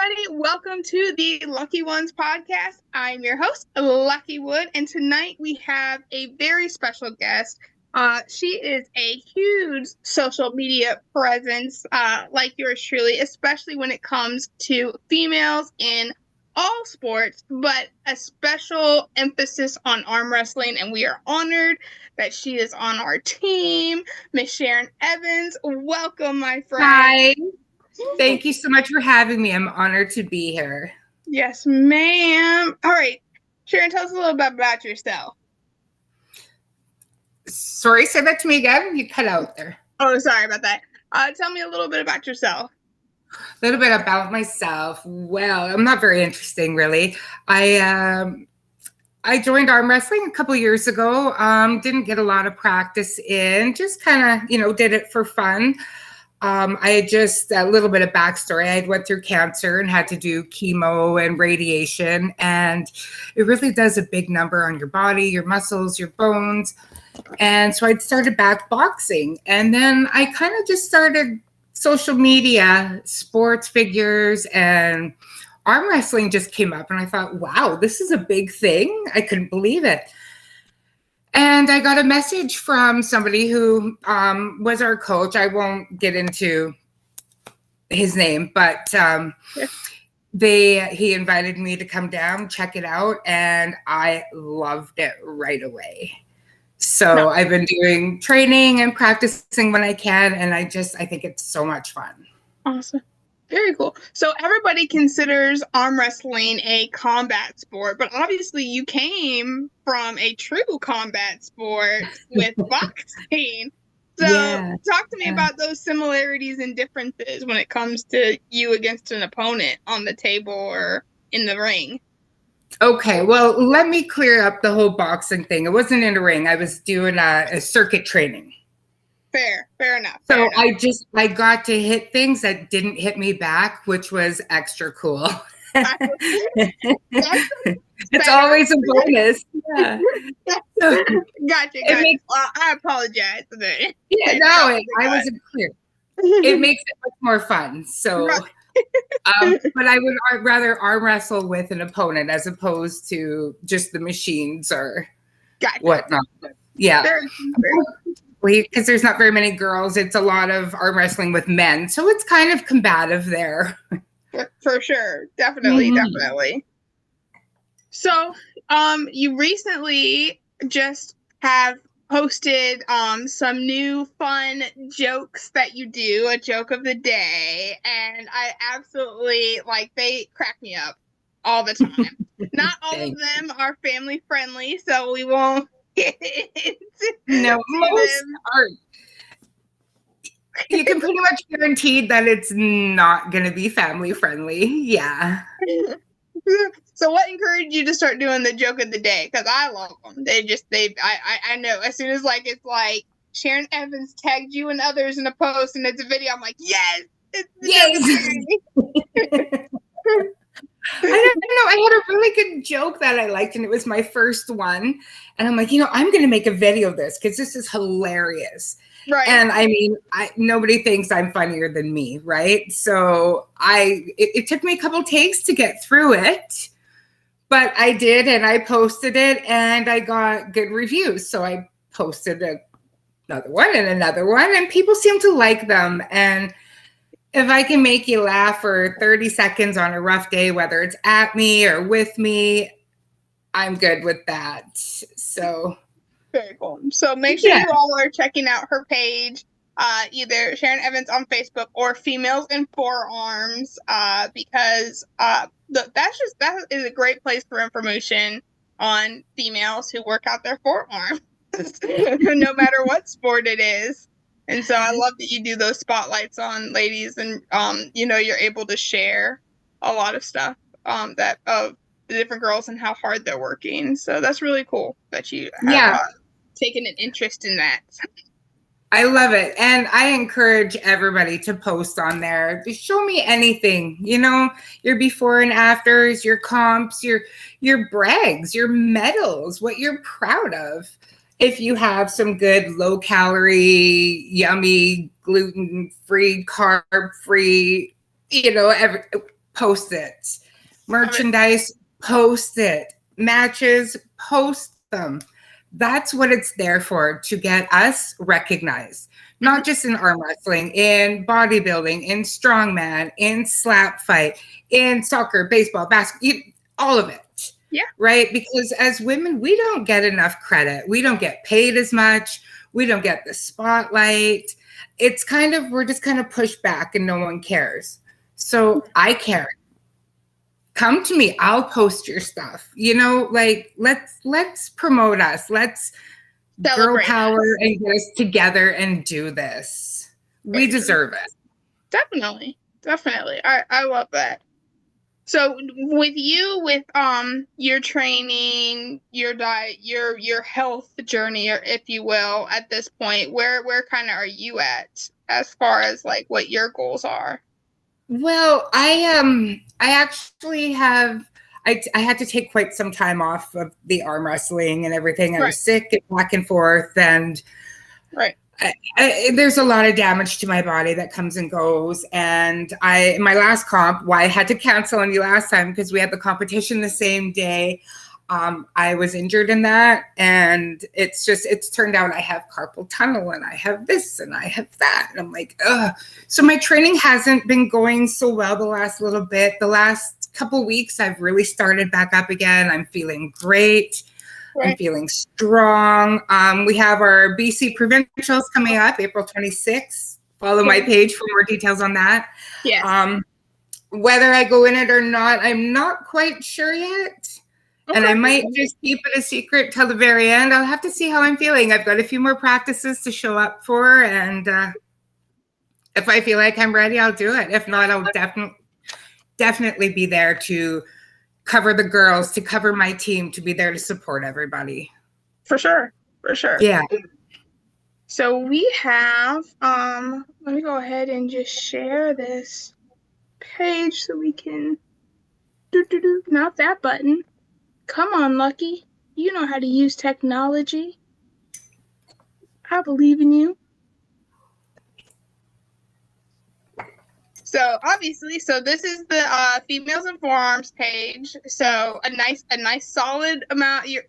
everybody. Welcome to the Lucky Ones podcast. I'm your host, Lucky Wood, and tonight we have a very special guest. She is a huge social media presence, like yours truly, especially when it comes to females in all sports, but a special emphasis on arm wrestling, and we are honored that she is on our team. Miss Sharon Evans, welcome, my friend. Hi. Thank you so much for having me. I'm honored to be here. Yes, ma'am. All right. Sharon, tell us a little bit about yourself. Sorry, say that to me again. You cut out there. Oh, sorry about that. Tell me a little bit about yourself. A little bit about myself. Well, I'm not very interesting, really. I joined arm wrestling a couple years ago. Didn't get a lot of practice in. Just kind of, did it for fun. I had just a little bit of backstory. I went through cancer and had to do chemo and radiation, and it really does a big number on your body, your muscles, your bones. And so I'd started back boxing, and then I kind of just started social media, sports figures, and arm wrestling just came up, and I thought, wow, this is a big thing. I couldn't believe it. And I got a message from somebody who was our coach. I won't get into his name, but he invited me to come down, check it out, and I loved it right away. So I've been doing training and practicing when I can, and I think it's so much fun. Awesome. Very cool. So everybody considers arm wrestling a combat sport, but obviously you came from a true combat sport with boxing. So talk to me about those similarities and differences when it comes to you against an opponent on the table or in the ring. Okay, well, let me clear up the whole boxing thing. It wasn't in a ring. I was doing a circuit training. Fair enough. So I got to hit things that didn't hit me back, which was extra cool. It's always a bonus. Yeah. Gotcha. I apologize. Yeah, no, I wasn't clear. It makes it much more fun. So, but I would rather arm wrestle with an opponent as opposed to just the machines or whatnot. Yeah. Because there's not very many girls. It's a lot of arm wrestling with men. So it's kind of combative there. For sure. Definitely. So, you recently just have posted some new fun jokes that you do, a joke of the day, and I absolutely, they crack me up all the time. Not all of them are family friendly, so we won't no, most aren't. You can pretty much guarantee that it's not going to be family friendly. Yeah. So what encouraged you to start doing the joke of the day? Because I love them. I know as soon as it's like Sharon Evans tagged you and others in a post and it's a video, I'm like, yes, it's the joke of the day. I don't know. I had a really good joke that I liked, and it was my first one. And I'm like, I'm going to make a video of this because this is hilarious. Right. And I mean, nobody thinks I'm funnier than me, right? So it took me a couple takes to get through it, but I did, and I posted it, and I got good reviews. So I posted another one, and people seem to like them. And if I can make you laugh for 30 seconds on a rough day, whether it's at me or with me, I'm good with that. So very cool. So make sure you all are checking out her page, either Sharon Evans on Facebook or Females in Forearms, because that is a great place for information on females who work out their forearm, no matter what sport it is. And so I love that you do those spotlights on ladies, and you're able to share a lot of stuff that of the different girls and how hard they're working. So that's really cool that you have taken an interest in that. I love it. And I encourage everybody to post on there. Just show me anything, your before and afters, your comps, your brags, your medals, what you're proud of. If you have some good low-calorie, yummy, gluten-free, carb-free, post it. Merchandise, post it. Matches, post them. That's what it's there for, to get us recognized. Not just in arm wrestling, in bodybuilding, in strongman, in slap fight, in soccer, baseball, basketball, all of it. Yeah. Right? Because as women, we don't get enough credit. We don't get paid as much. We don't get the spotlight. It's kind of, we're just kind of pushed back and no one cares. So I care. Come to me. I'll post your stuff. You know, like let's promote us. Let's Celebrate girl power and get us together and do this. We deserve it. Definitely. I love that. So with you, with your training, your diet, your health journey, or if you will, at this point, where kind of are you at as far as like what your goals are? Well, I actually have I had to take quite some time off of the arm wrestling and everything. I was sick and back and forth, and there's a lot of damage to my body that comes and goes. And my last comp, why I had to cancel on you last time, because we had the competition the same day. I was injured in that, and it's turned out I have carpal tunnel and I have this and I have that. And I'm like, ugh. So my training hasn't been going so well the last little bit. The last couple weeks, I've really started back up again. I'm feeling great. I'm feeling strong. We have our BC provincials coming up April 26th. Follow my page for more details on that. Yes. Whether I go in it or not, I'm not quite sure yet. And I might just keep it a secret till the very end. I'll have to see how I'm feeling. I've got a few more practices to show up for. And if I feel like I'm ready, I'll do it. If not, I'll definitely be there to cover the girls, to cover my team, to be there to support everybody. For sure. Yeah. So we have, let me go ahead and just share this page so we can not that button. Come on, Lucky. You know how to use technology. I believe in you. So obviously, this is the Females in Forearms page. So a nice solid amount. You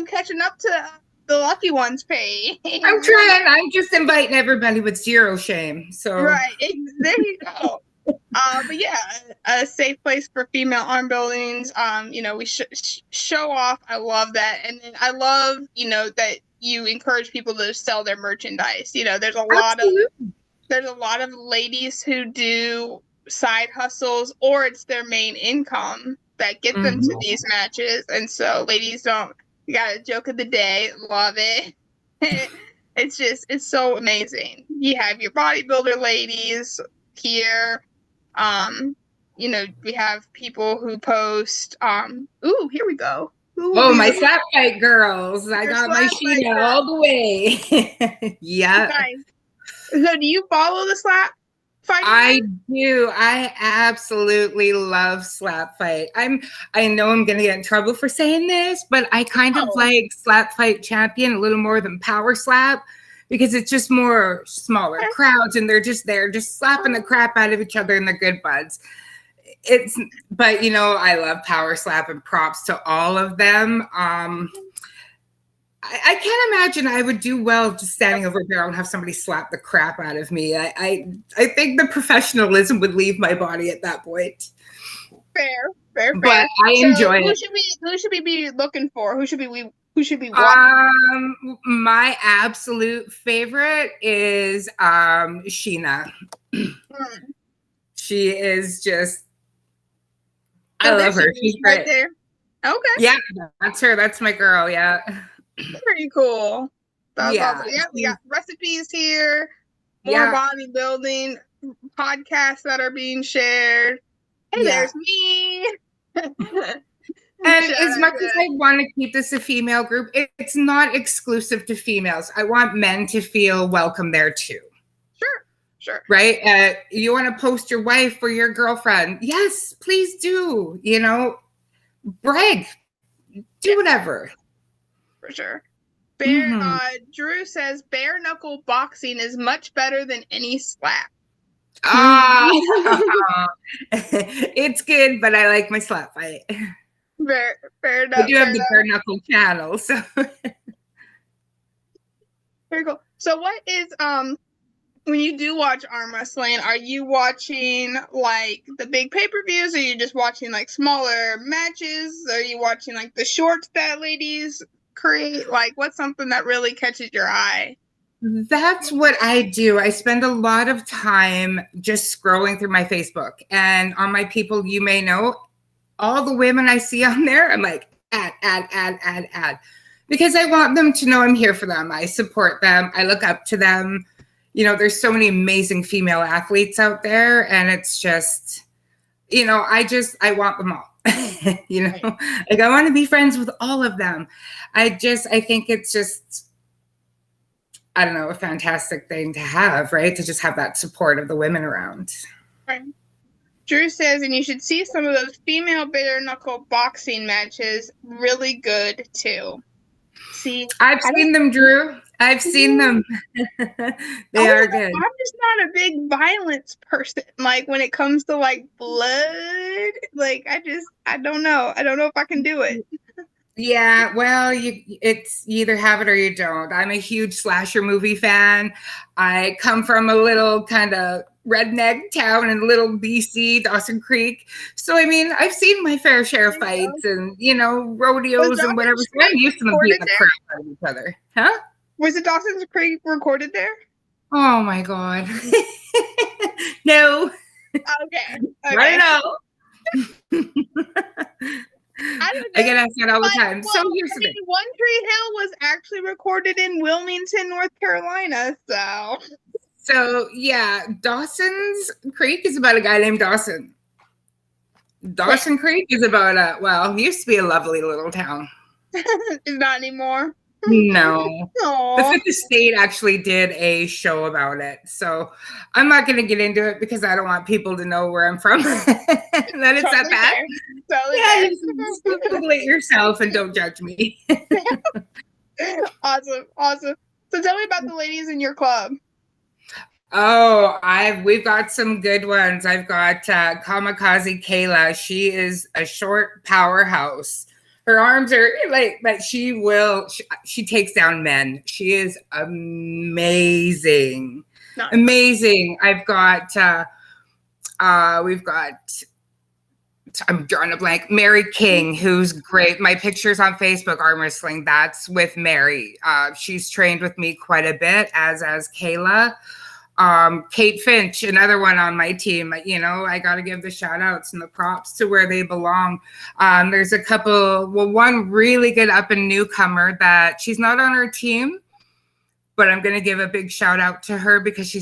catching up to the Lucky Ones page. I'm trying. I'm just inviting everybody with zero shame. So right, there you go. But yeah, a safe place for female arm buildings. We show off. I love that, and then I love that you encourage people to sell their merchandise. There's a lot of ladies who do side hustles, or it's their main income that get them to these matches. And so ladies, you got a joke of the day. Love it. It's so amazing. You have your bodybuilder ladies here. We have people who post, ooh, here we go. My slap fight girls. I got my Sheena all the way. Yeah. Nice. So do you follow the slap fight? I do. I absolutely love slap fight. I know I'm going to get in trouble for saying this, but I kind of like slap fight champion a little more than power slap, because it's just more smaller crowds and they're just there, just slapping the crap out of each other and they're good buds. But I love power slap, and props to all of them. I can't imagine I would do well just standing over there and have somebody slap the crap out of me. I think the professionalism would leave my body at that point. Fair. But I enjoy it. Who should we be looking for? Who should be watching? My absolute favorite is Sheena. She is just, I love her. She's great. Right there. Okay. Yeah, that's her. That's my girl. Yeah. Pretty cool. That's awesome. Yeah, we got recipes here, more bodybuilding podcasts that are being shared. Hey, there's me. And as much as I want to keep this a female group, it's not exclusive to females. I want men to feel welcome there too. Sure. Right? You want to post your wife or your girlfriend? Yes, please do. Brag. Do whatever. For sure. Drew says bare knuckle boxing is much better than any slap. Ah, it's good, but I like my slap fight. Fair I enough. do have the bare knuckle channel, so very cool. So what is when you do watch arm wrestling, are you watching like the big pay-per-views? Or are you just watching like smaller matches? Are you watching like the shorts that ladies create? Like what's something that really catches your eye? that's what I do. I spend a lot of time just scrolling through my Facebook and on my people you may know, all the women I see on there, I'm like, add. Because I want them to know I'm here for them. I support them. I look up to them. You know, there's so many amazing female athletes out there. And it's just, you know, I want them all. You know, like I want to be friends with all of them. I think it's just, I don't know, a fantastic thing to have, right? To just have that support of the women around. Right. Drew says, and you should see some of those female bare knuckle boxing matches. Really good too. See, I've seen them, Drew. I've seen them. They are good. I'm just not a big violence person. Like when it comes to like blood, like I don't know. I don't know if I can do it. Yeah, well, you either have it or you don't. I'm a huge slasher movie fan. I come from a little kind of redneck town in little BC, Dawson Creek. So I mean, I've seen my fair share of fights and rodeos and whatever. So I'm used to them beating the crap out of each other. Huh? Was it Dawson's Creek recorded there? Oh my god. No. Okay. I know. I get asked that all the time. So here's the thing. One Tree Hill was actually recorded in Wilmington, North Carolina. So yeah, Dawson's Creek is about a guy named Dawson. Dawson Creek is about it used to be a lovely little town. It's not anymore. No. The Fifth Estate actually did a show about it. So I'm not going to get into it because I don't want people to know where I'm from. That it's that bad. Yeah, just Google it yourself and don't judge me. Awesome. So tell me about the ladies in your club. Oh, we've got some good ones. I've got Kamikaze Kayla. She is a short powerhouse. Her arms are like, but she takes down men. She is amazing. Nice. Amazing. I've got, I'm drawing a blank, Mary King, who's great. My pictures on Facebook, Armwrestling, that's with Mary. She's trained with me quite a bit, as Kayla. Kate Finch, another one on my team. I got to give the shout outs and the props to where they belong. There's a couple, one really good up and newcomer that she's not on our team, but I'm going to give a big shout out to her because she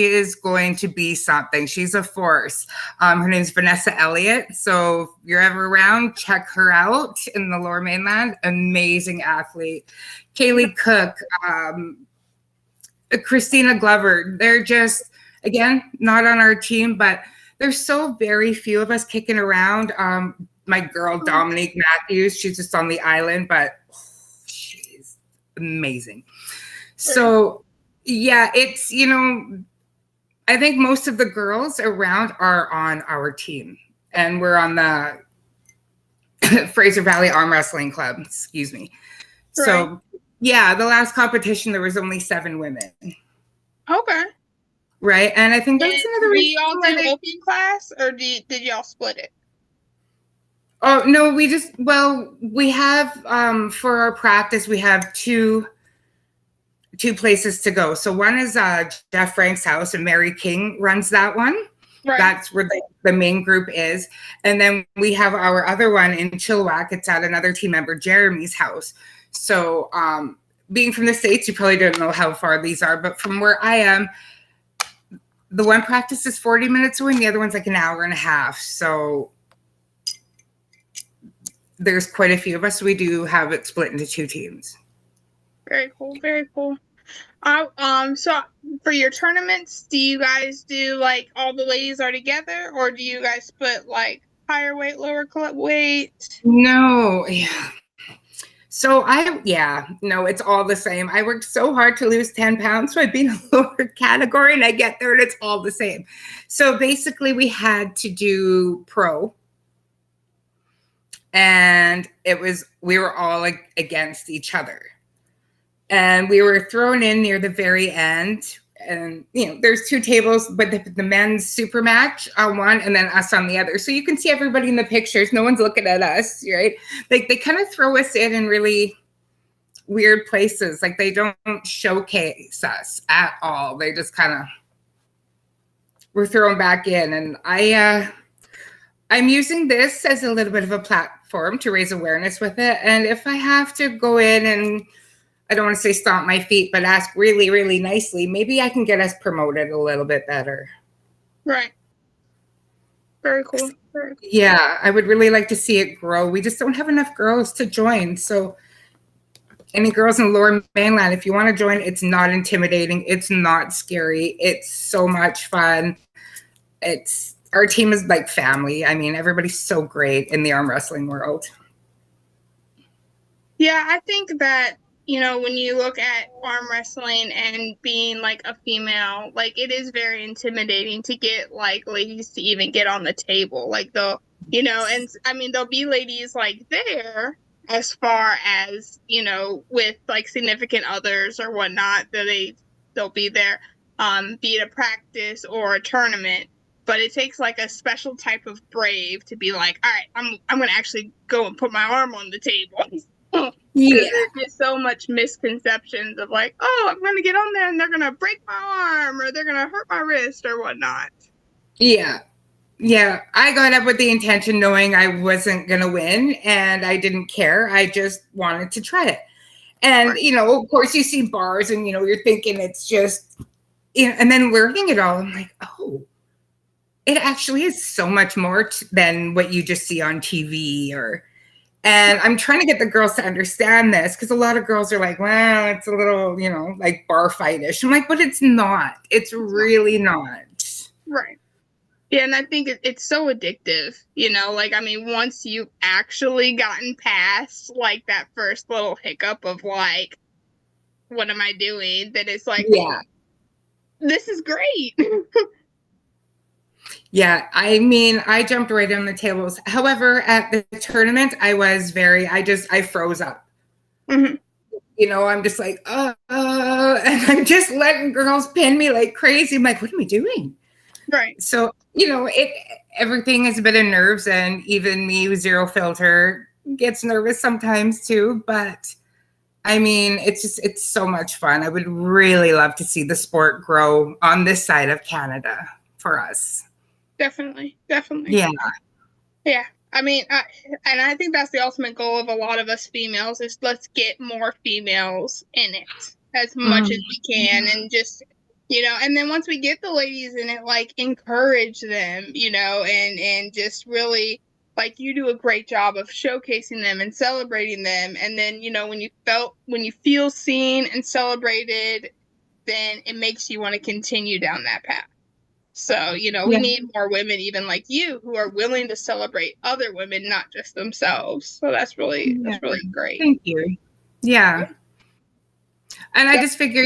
is going to be something. She's a force. Her name's Vanessa Elliott. So if you're ever around, check her out in the Lower Mainland. Amazing athlete. Kaylee Cook, Christina Glover. They're just, again, not on our team, but there's so very few of us kicking around. My girl, Dominique Matthews, she's just on the island, but she's amazing. So, yeah, it's, I think most of the girls around are on our team. And we're on the Fraser Valley Arm Wrestling Club, excuse me. Right. So, yeah, the last competition, there was only 7 women. Okay. Right, and I think that's another reason. Do y'all do open class, or did y'all split it? Oh, no, we have, for our practice, we have two places to go. So one is Jeff Frank's house, and Mary King runs that one. Right. That's where the main group is. And then we have our other one in Chilliwack. It's at another team member, Jeremy's house. So being from the States, you probably don't know how far these are, but from where I am, the one practice is 40 minutes away and the other one's like an hour and a half. So there's quite a few of us. So we do have it split into 2 teams. Very cool. Very cool. So for your tournaments, do you guys do like all the ladies are together, or do you guys split like higher weight, lower weight? No. Yeah. So no, it's all the same. I worked so hard to lose 10 pounds, so I'd be in a lower category and I get there and it's all the same. So basically we had to do pro, and we were all like against each other. And we were thrown in near the very end. And, there's two tables, but the men's super match on one and then us on the other. So you can see everybody in the pictures. No one's looking at us, right? Like they kind of throw us in really weird places. Like they don't showcase us at all. They just kind of were thrown back in. And I'm using this as a little bit of a platform to raise awareness with it. And if I have to go in and, I don't want to say stomp my feet, but ask really, really nicely, maybe I can get us promoted a little bit better. Right. Very cool. Very cool. Yeah, I would really like to see it grow. We just don't have enough girls to join. So any girls in Lower Mainland, if you want to join, it's not intimidating. It's not scary. It's so much fun. Our team is like family. I mean, everybody's so great in the arm wrestling world. Yeah, I think that, when you look at arm wrestling and being like a female, like it is very intimidating to get like ladies to even get on the table. Like and I mean, there'll be ladies like there as far as, with like significant others or whatnot, they'll be there, be it a practice or a tournament. But it takes like a special type of brave to be like, all right, I'm going to actually go and put my arm on the table. Yeah. There's just so much misconceptions of like, oh, I'm going to get on there and they're going to break my arm or they're going to hurt my wrist or whatnot. Yeah. Yeah. I got up with the intention knowing I wasn't going to win and I didn't care. I just wanted to try it. And, of course you see bars and, you're thinking it's just, and then learning it all, I'm like, oh, it actually is so much more than what you just see on TV and I'm trying to get the girls to understand this because a lot of girls are like, well, it's a little, like bar fight-ish. I'm like, but it's not. It's really not. Right. Yeah, and I think it's so addictive, like, I mean, once you've actually gotten past like that first little hiccup of like, what am I doing? Then it's like, yeah, this is great. Yeah, I mean, I jumped right on the tables. However, at the tournament, I froze up. Mm-hmm. I'm just like, and I'm just letting girls pin me like crazy. I'm like, what am I doing? Right. So, everything is a bit of nerves, and even me with zero filter gets nervous sometimes too. But I mean, it's so much fun. I would really love to see the sport grow on this side of Canada for us. Definitely. Yeah. I mean, and I think that's the ultimate goal of a lot of us females is let's get more females in it as much as we can, and just, and then once we get the ladies in it, like encourage them, and just really, like, you do a great job of showcasing them and celebrating them, and then when you feel seen and celebrated, then it makes you want to continue down that path. So, we need more women even like you who are willing to celebrate other women, not just themselves. So that's really great. Thank you. Yeah. And I just figure,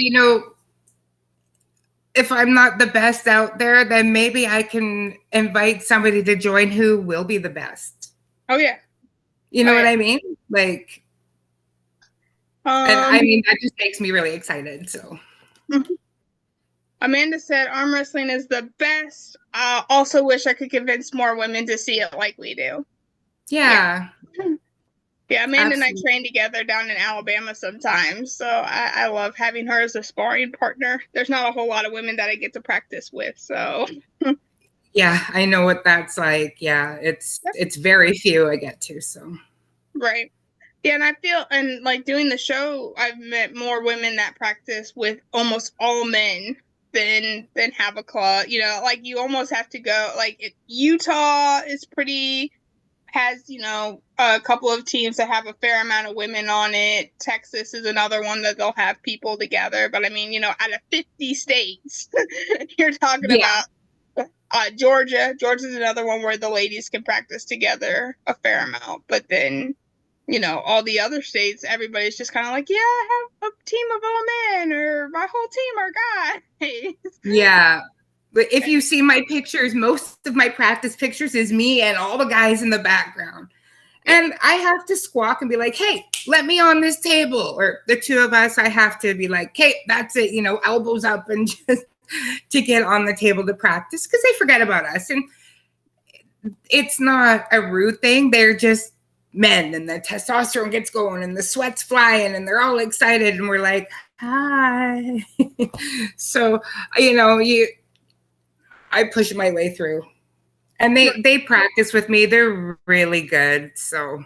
if I'm not the best out there, then maybe I can invite somebody to join who will be the best. Oh, yeah. You know what I mean? Like, and I mean, that just makes me really excited. So. Mm-hmm. Amanda said arm wrestling is the best. I also wish I could convince more women to see it like we do. Yeah. Yeah, Amanda and I train together down in Alabama sometimes. So I love having her as a sparring partner. There's not a whole lot of women that I get to practice with. So yeah, I know what that's like. Yeah, it's very few I get to. So right. Yeah, and I feel, and like doing the show, I've met more women that practice with almost all men than have a club. Like you almost have to go, like Utah is has a couple of teams that have a fair amount of women on it. Texas is another one that they'll have people together. But I mean, out of 50 states, you're talking about Georgia's another one where the ladies can practice together a fair amount. But then all the other states, everybody's just kind of like, yeah, I have a team of all men, or my whole team are guys. Yeah. But if you see my pictures, most of my practice pictures is me and all the guys in the background. And I have to squawk and be like, hey, let me on this table. Or the two of us, I have to be like, hey, that's it, elbows up and just to get on the table to practice because they forget about us. And it's not a rude thing. They're just men and the testosterone gets going and the sweat's flying and they're all excited. And we're like, hi. So, I push my way through. And they practice with me. They're really good. So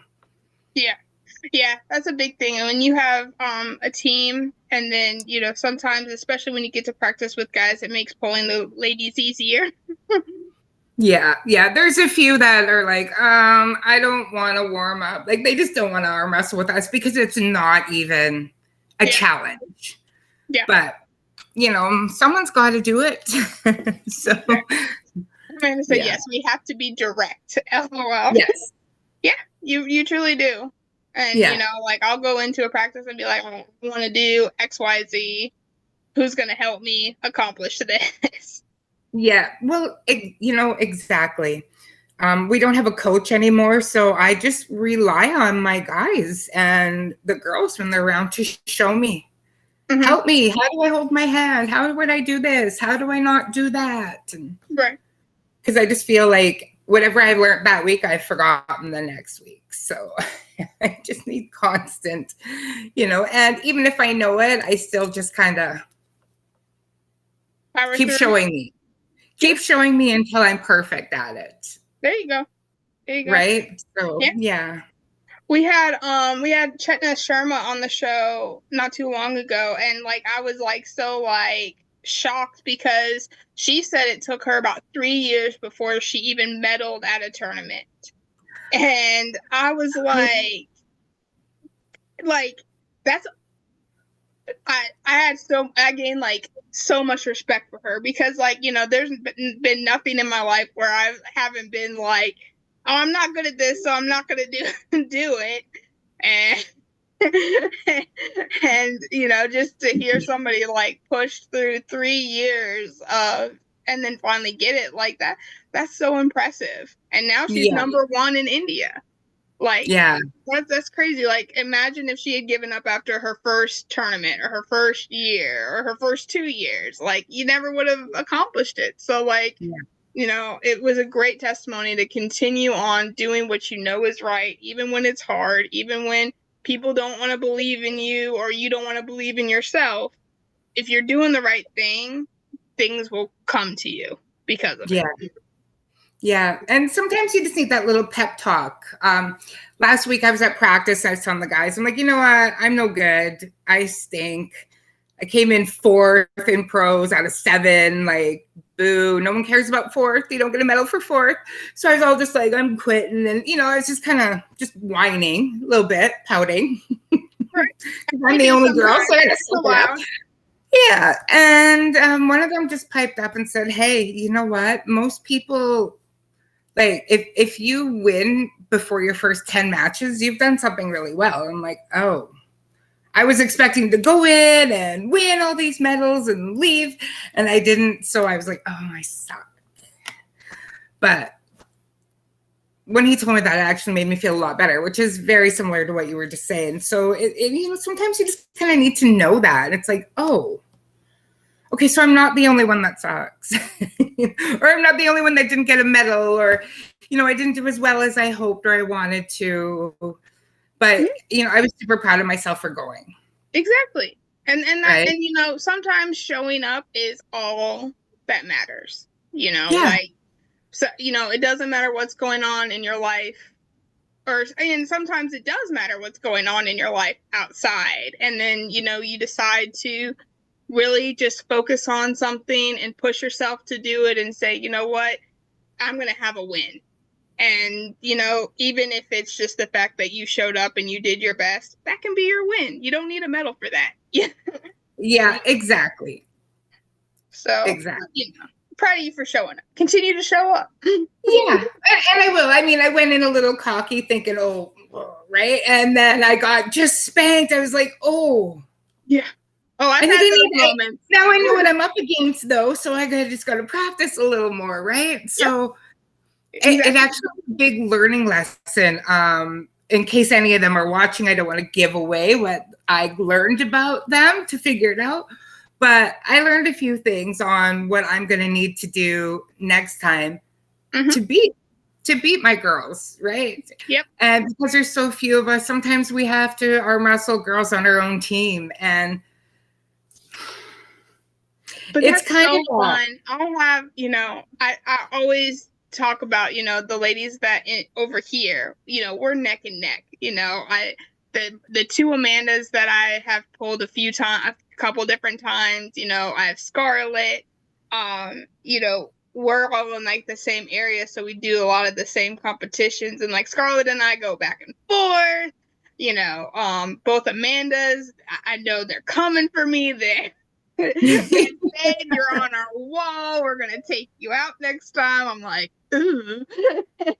yeah, that's a big thing. And when you have a team, and then sometimes, especially when you get to practice with guys, it makes pulling the ladies easier. yeah. There's a few that are like, I don't want to warm up. Like they just don't want to arm wrestle with us because it's not even a challenge. Yeah. But someone's got to do it. So I'm going to say yes. We have to be direct. LOL. Yes. Yeah, you truly do. And like I'll go into a practice and be like, I want to do XYZ. Who's going to help me accomplish this? Yeah. Well, exactly. We don't have a coach anymore, so I just rely on my guys and the girls when they're around to show me. Mm-hmm. Help me. How do I hold my hand? How would I do this? How do I not do that? Right. Because I just feel like whatever I learned that week, I've forgotten the next week. So I just need constant, and even if I know it, I still just kind of keep showing me. Keep showing me until I'm perfect at it. There you go. Right? So, yeah. We had Chetna Sharma on the show not too long ago, and like I was like so like shocked because she said it took her about 3 years before she even medaled at a tournament. And I was like that's I gained like so much respect for her because like there's been nothing in my life where I haven't been like, oh, I'm not good at this, so I'm not gonna do it. And just to hear somebody like push through 3 years and then finally get it like that, that's so impressive. And now she's number 1 in India. Like, that's crazy. Like, imagine if she had given up after her first tournament or her first year or her first 2 years. Like, you never would have accomplished it. So, like, it was a great testimony to continue on doing what you know is right, even when it's hard, even when people don't want to believe in you or you don't want to believe in yourself. If you're doing the right thing, things will come to you because of it. Yeah. And sometimes you just need that little pep talk. Last week I was at practice. I was telling the guys, I'm like, you know what? I'm no good. I stink. I came in 4th in pros out of 7. Like, boo. No one cares about 4th. You don't get a medal for 4th. So I was all just like, I'm quitting. And, I was just kind of just whining a little bit, pouting. Right. I'm the only girl. So yeah. And one of them just piped up and said, hey, you know what? Most people, like, if you win before your first 10 matches, you've done something really well. I'm like, oh, I was expecting to go in and win all these medals and leave, and I didn't. So I was like, oh, I suck. But when he told me that, it actually made me feel a lot better, which is very similar to what you were just saying. So sometimes you just kind of need to know that. It's like, oh, okay, so I'm not the only one that sucks. Or I'm not the only one that didn't get a medal, or, I didn't do as well as I hoped or I wanted to. But, I was super proud of myself for going. Exactly. And sometimes showing up is all that matters, like, so, it doesn't matter what's going on in your life, and sometimes it does matter what's going on in your life outside. And then, you decide to really just focus on something and push yourself to do it and say, you know what, I'm going to have a win. And, even if it's just the fact that you showed up and you did your best, that can be your win. You don't need a medal for that. Yeah, exactly. So, proud of you for showing up. Continue to show up. Yeah, and I will. I mean, I went in a little cocky thinking, oh, right? And then I got just spanked. I was like, oh. Yeah. Oh, I've had those moments. Now I know what I'm up against, though, so I just got to practice a little more, right? So it actually was a big learning lesson. In case any of them are watching, I don't want to give away what I learned about them to figure it out. But I learned a few things on what I'm going to need to do next time to beat my girls, right? Yep. And because there's so few of us, sometimes we have to arm wrestle girls on our own team, and but it's kind of fun. I have, I always talk about, the ladies that over here, we're neck and neck. The two Amandas that I have pulled a couple different times. I have Scarlett. We're all in like the same area, so we do a lot of the same competitions, and like Scarlett and I go back and forth. Both Amandas, I know they're coming for me. They said, you're on our wall. We're gonna take you out next time. I'm like, ooh.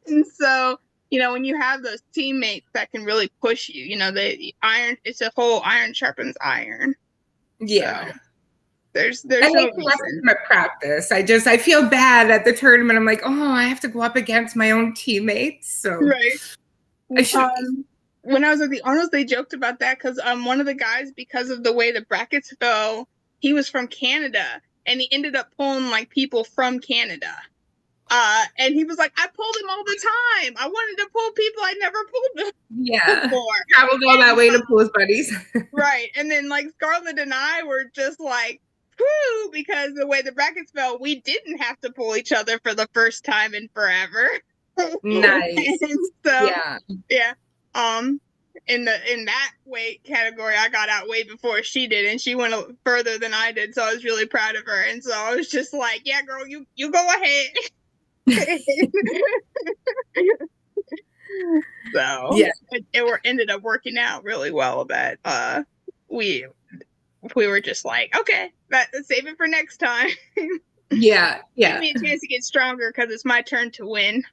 And so, when you have those teammates that can really push you, it's a whole iron sharpens iron. Yeah. So, there's no reason. My practice. I feel bad at the tournament. I'm like, oh, I have to go up against my own teammates. So right. When I was at the Arnold's, they joked about that because one of the guys, because of the way the brackets fell, he was from Canada, and he ended up pulling like people from Canada. And he was like, I pulled him all the time. I wanted to pull people I never pulled before. Traveled all that way to pull his buddies. Right. And then like Scarlett and I were just like, whoo, because the way the brackets fell, we didn't have to pull each other for the first time in forever. Nice. So, yeah. In that weight category, I got out way before she did, and she went further than I did, so I was really proud of her. And so I was just like, yeah, girl, you go ahead. So yeah, it ended up working out really well. That we were just like, okay, let's save it for next time. Yeah. Give me a chance to get stronger because it's my turn to win.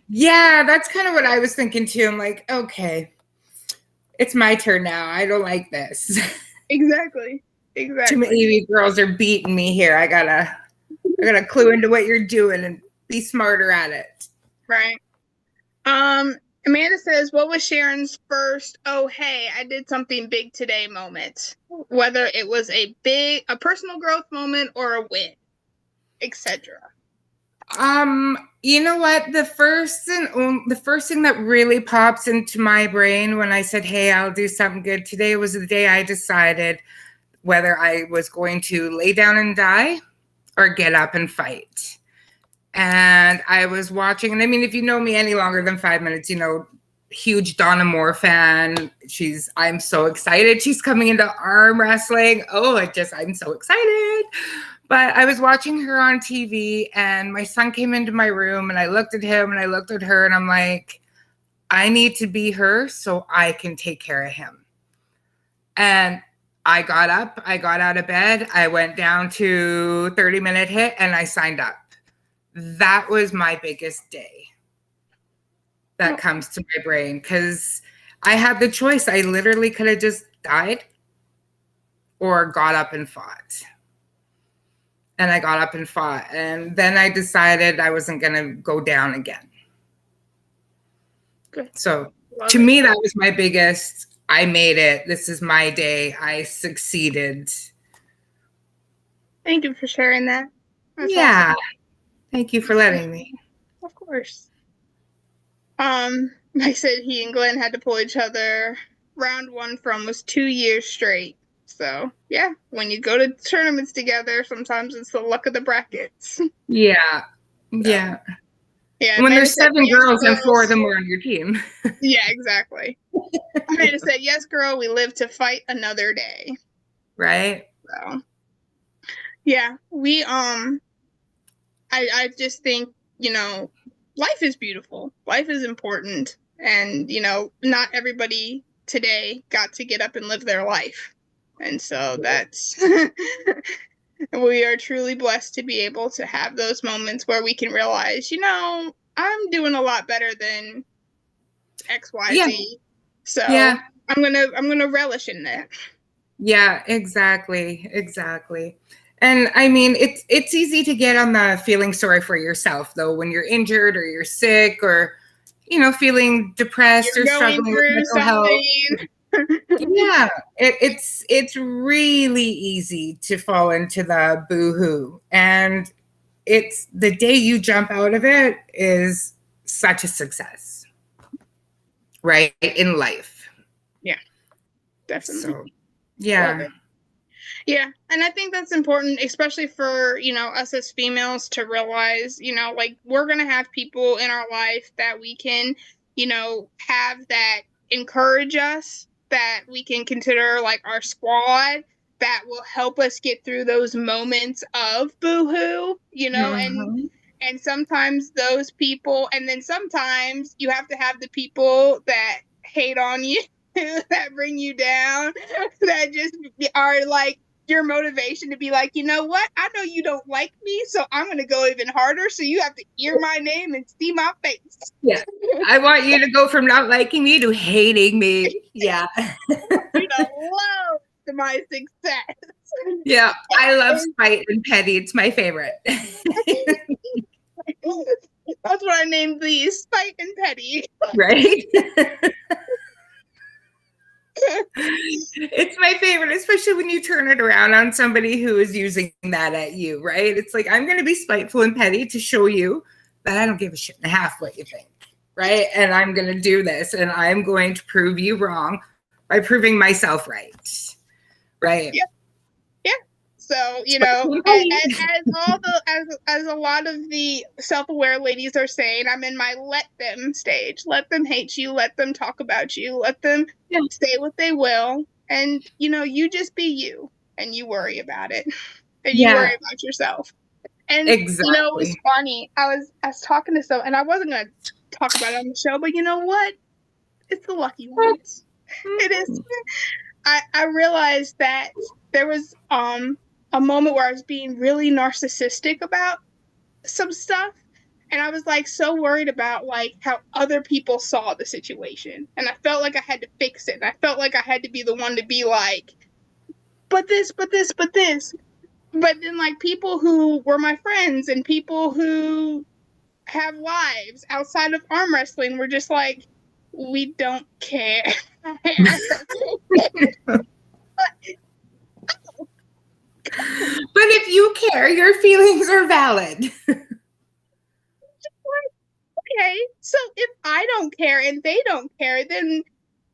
Yeah, that's kind of what I was thinking too. I'm like, okay, it's my turn now. I don't like this. Exactly. Too many girls are beating me here. I gotta clue into what you're doing and be smarter at it. Right. Amanda says, what was Sharon's first, oh, hey, I did something big today moment? Whether it was a personal growth moment or a win, etc. You know what? The first thing that really pops into my brain when I said, hey, I'll do something good today was the day I decided whether I was going to lay down and die or get up and fight. And I was watching, and I mean, if you know me any longer than 5 minutes, huge Donna Moore fan. I'm so excited. She's coming into arm wrestling. Oh, I'm so excited. But I was watching her on TV, and my son came into my room, and I looked at him and I looked at her, and I'm like, I need to be her so I can take care of him. And I got up, I got out of bed, I went down to 30-minute hit, and I signed up. That was my biggest day that comes to my brain, because I had the choice. I literally could have just died or got up and fought. And I got up and fought. And then I decided I wasn't going to go down again. Good. So to me, that was my biggest, I made it. This is my day. I succeeded. Thank you for sharing that. That's awesome. Thank you for letting me. Of course. I said he and Glenn had to pull each other. Round one was 2 years straight. So yeah, when you go to tournaments together, sometimes it's the luck of the brackets. Yeah. Yeah. Yeah. When there's 7 girls and 4 of them are on your team. Yeah, exactly. Amanda said, yes, girl, we live to fight another day. Right. So yeah, we I just think, life is beautiful. Life is important. And, not everybody today got to get up and live their life. And so that's, we are truly blessed to be able to have those moments where we can realize, I'm doing a lot better than XYZ. So Yeah. I'm gonna relish in that. Yeah, exactly. And I mean, it's easy to get on the feeling sorry for yourself though when you're injured or you're sick or feeling depressed or You're going struggling with through mental health. something. Yeah, it's really easy to fall into the boo-hoo, and it's the day you jump out of it is such a success, right, in life. Yeah, definitely. So, Love yeah. it. Yeah, and I think that's important, especially for, us as females to realize, like we're going to have people in our life that we can, have that encourage us, that we can consider like our squad, that will help us get through those moments of boohoo, Mhm. and sometimes those people, and then sometimes you have to have the people that hate on you, that bring you down, that just are like your motivation to be like, you know what? I know you don't like me, so I'm going to go even harder. So you have to hear my name and see my face. Yeah. I want you to go from not liking me to hating me. Yeah. You know, love my success. Yeah. I love spite and petty. It's my favorite. That's what I named these, Spite and Petty. Right? It's my favorite, especially when you turn it around on somebody who is using that at you, right? It's like, I'm going to be spiteful and petty to show you that I don't give a shit and a half what you think, right? And I'm going to do this, and I'm going to prove you wrong by proving myself right, right? Yep. Yeah. So, as a lot of the self-aware ladies are saying, I'm in my let them stage. Let them hate you, let them talk about you, let them say what they will, and you just be you, and you worry about it, and you worry about yourself. And Exactly. it was funny. I was talking to someone, and I wasn't gonna talk about it on the show, but you know what? It's the lucky ones. It is. I realized that there was a moment where I was being really narcissistic about some stuff, and I was like so worried about like how other people saw the situation, and I felt like I had to fix it, and I felt like I had to be the one to be like, but this, but this, but this. But then like people who were my friends and people who have lives outside of arm wrestling were just like, we don't care. But if you care, your feelings are valid. Okay, so if I don't care and they don't care, then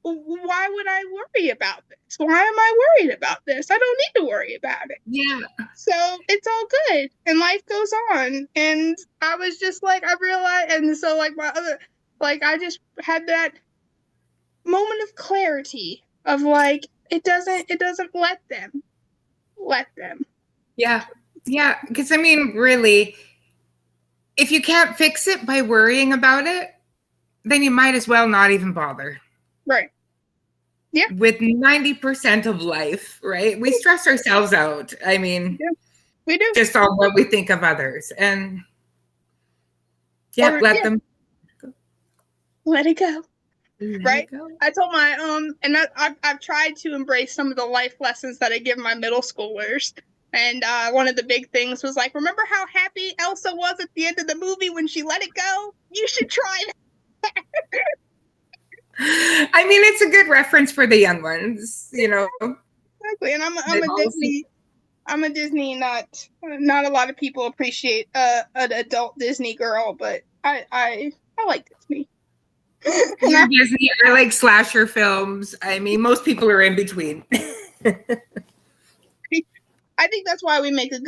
why would I worry about this? Why am I worried about this? I don't need to worry about it. Yeah. So it's all good and life goes on. And I was just like, I realized, and so like I just had that moment of clarity of like, it doesn't let them. Yeah. Yeah. Because I mean, really, if you can't fix it by worrying about it, then you might as well not even bother. Right. Yeah. With 90% of life, right? We stress ourselves out. I mean, we do. Just on what we think of others. And let them let it go. Right? It go. I told my and I've tried to embrace some of the life lessons that I give my middle schoolers. And one of the big things was like, remember how happy Elsa was at the end of the movie when she let it go? You should try that. I mean, it's a good reference for the young ones, Exactly. And I'm a Disney not a lot of people appreciate an adult Disney girl, but I like Disney. You're Disney. I like slasher films. I mean, most people are in between. I think that's why we make a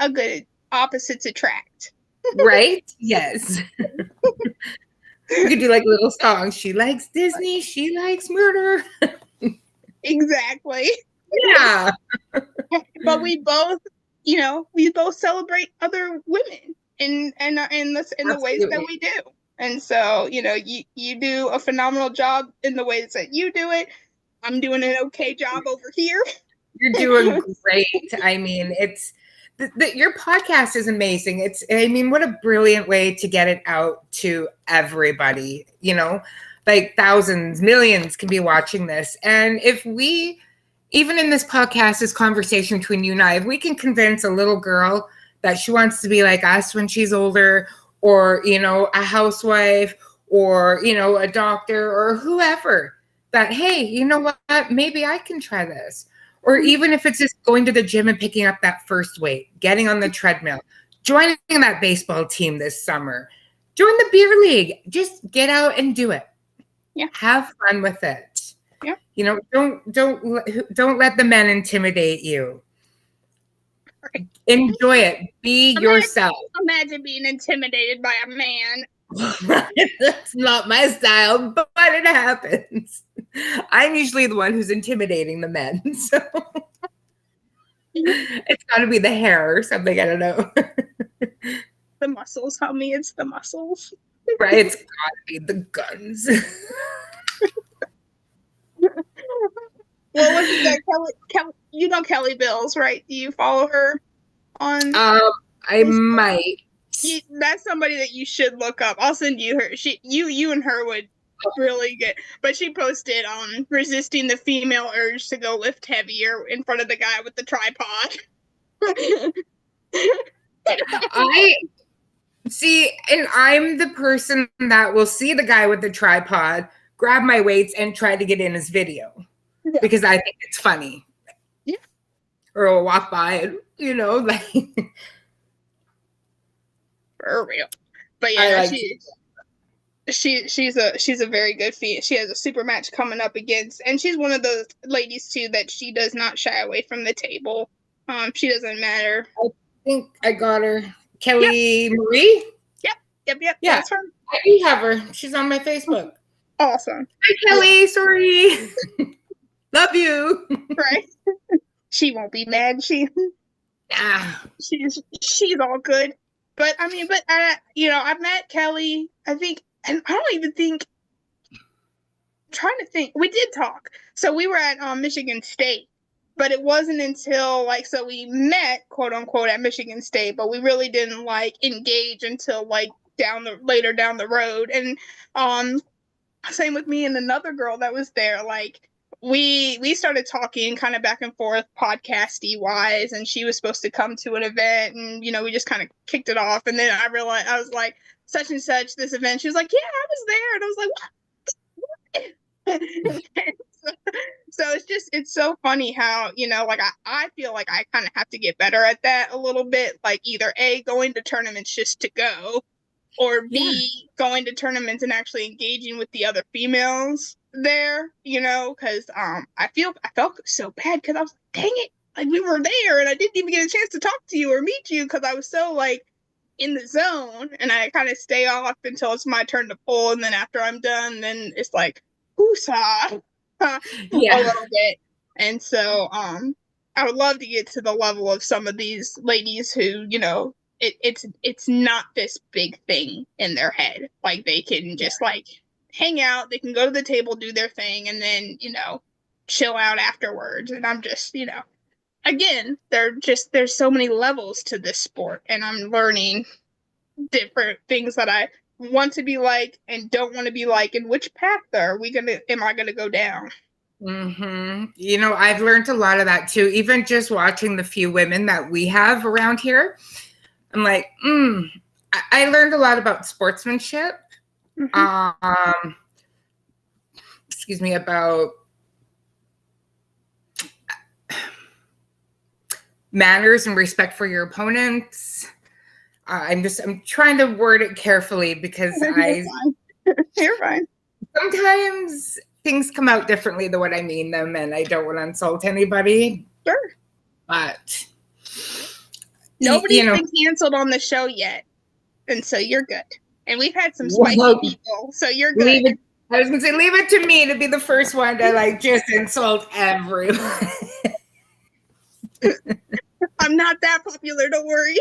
good opposites attract. Right? Yes. You could do like little songs. She likes Disney. She likes murder. Exactly. Yeah. But we both celebrate other women in the ways that we do. And so, you do a phenomenal job in the ways that you do it. I'm doing an okay job over here. You're doing great. I mean, your podcast is amazing. I mean, what a brilliant way to get it out to everybody, you know, like thousands, millions can be watching this. And if we, even in this podcast, this conversation between you and I, if we can convince a little girl that she wants to be like us when she's older, or, you know, a housewife, or, you know, a doctor or whoever, that, hey, you know what, maybe I can try this. Or even if it's just going to the gym and picking up that first weight, getting on the treadmill, joining that baseball team this summer, join the beer league, just get out and do it. Yeah. Have fun with it. Yeah. You know, don't let the men intimidate you. Right. Enjoy it. Be yourself. Imagine being intimidated by a man. That's not my style, but it happens. I'm usually the one who's intimidating the men, so it's got to be the hair or something. I don't know. The muscles, homie. It's the muscles. Right? It's got to be the guns. Well, look at that, Kelly. You know Kelly Bills, right? Do you follow her on? I might. That's somebody that you should look up. I'll send you her. You and her would really get. But she posted resisting the female urge to go lift heavier in front of the guy with the tripod. I see, and I'm the person that will see the guy with the tripod, grab my weights, and try to get in his video because I think it's funny. Yeah. Or I'll walk by and, you know, like. For real. But yeah, she's a very good feat. She has a super match coming up against, and she's one of those ladies too that she does not shy away from the table. She doesn't matter. I think I got her. Kelly Marie? Yep. Yeah. That's her. I do have her. She's on my Facebook. Awesome. Hi, Kelly. Yeah. Sorry. Love you. Right. She won't be mad. She's all good. But I mean, you know, I met Kelly, I think, and I don't even think, I'm trying to think, we did talk. So we were at Michigan State, but it wasn't until so we met, quote unquote, at Michigan State, but we really didn't engage until later down the road. And same with me and another girl that was there, we started talking kind of back and forth podcasty wise, and she was supposed to come to an event, and you know, we just kind of kicked it off. And then I realized, I was like, such and such, this event. She was like, yeah, I was there. And I was like, what? So it's so funny how, you know, I feel like I kind of have to get better at that a little bit, either A, going to tournaments just to go, or B, going to tournaments and actually engaging with the other females there, you know, because I felt so bad because I was like, dang it, we were there and I didn't even get a chance to talk to you or meet you because I was so in the zone, and I kind of stay off until it's my turn to pull, and then after I'm done, then it's woosah a little bit. And so I would love to get to the level of some of these ladies who, you know, it's not this big thing in their head. They can just hang out, they can go to the table, do their thing, and then, you know, chill out afterwards. And I'm just, you know, again, there's so many levels to this sport, and I'm learning different things that I want to be like and don't want to be like, and which path am I gonna go down? Mm-hmm. You know, I've learned a lot of that too, even just watching the few women that we have around here. I'm like, I learned a lot about sportsmanship. Mm-hmm. Excuse me, about manners and respect for your opponents. I'm trying to word it carefully because You're fine. Sometimes things come out differently than what I mean them, and I don't want to insult anybody. Sure. But nobody's been canceled on the show yet, and so you're good. And we've had some spicy people, so you're good. I was gonna say, leave it to me to be the first one to just insult everyone. I'm not that popular, don't worry.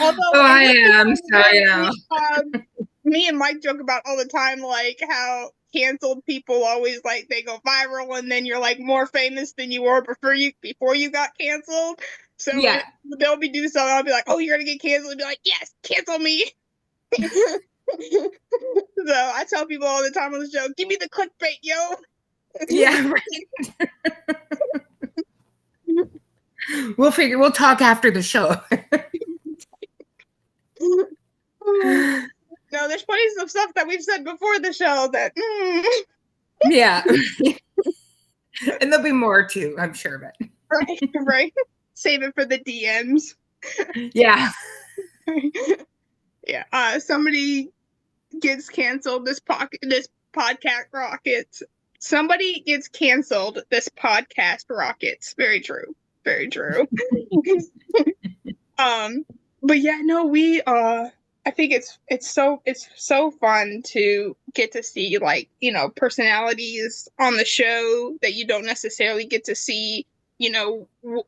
Although I am, so you know. Me and Mike joke about all the time, how canceled people always they go viral, and then you're more famous than you were before you got canceled. So Yeah. they'll be doing something, I'll be like, oh, you're gonna get canceled. I'll be like, yes, cancel me. So I tell people all the time on the show, give me the clickbait, yo. Yeah, right. We'll talk after the show. No, there's plenty of stuff that we've said before the show that Yeah. And there'll be more too, I'm sure of it. right. Save it for the DMs. Yeah. Yeah. Somebody gets canceled. This podcast rockets. Somebody gets canceled. This podcast rockets. Very true. Very true. But yeah, no, I think it's so fun to get to see, like, personalities on the show that you don't necessarily get to see,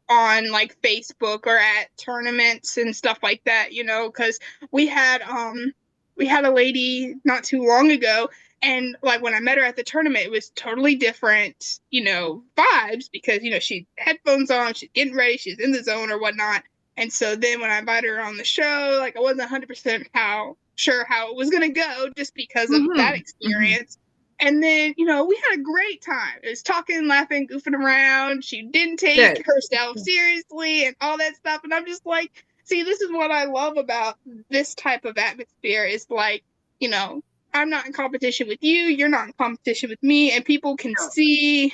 on like Facebook or at tournaments and stuff like that, because we had a lady not too long ago, and like when I met her at the tournament, it was totally different, vibes, because she had headphones on, she's getting ready, she's in the zone or whatnot. And so then when I invited her on the show, like I wasn't 100% sure how it was going to go, just because of that experience. And then, we had a great time. It was talking, laughing, goofing around. She didn't take herself seriously and all that stuff. And I'm just like, see, this is what I love about this type of atmosphere, is like, I'm not in competition with you. You're not in competition with me. And people can see,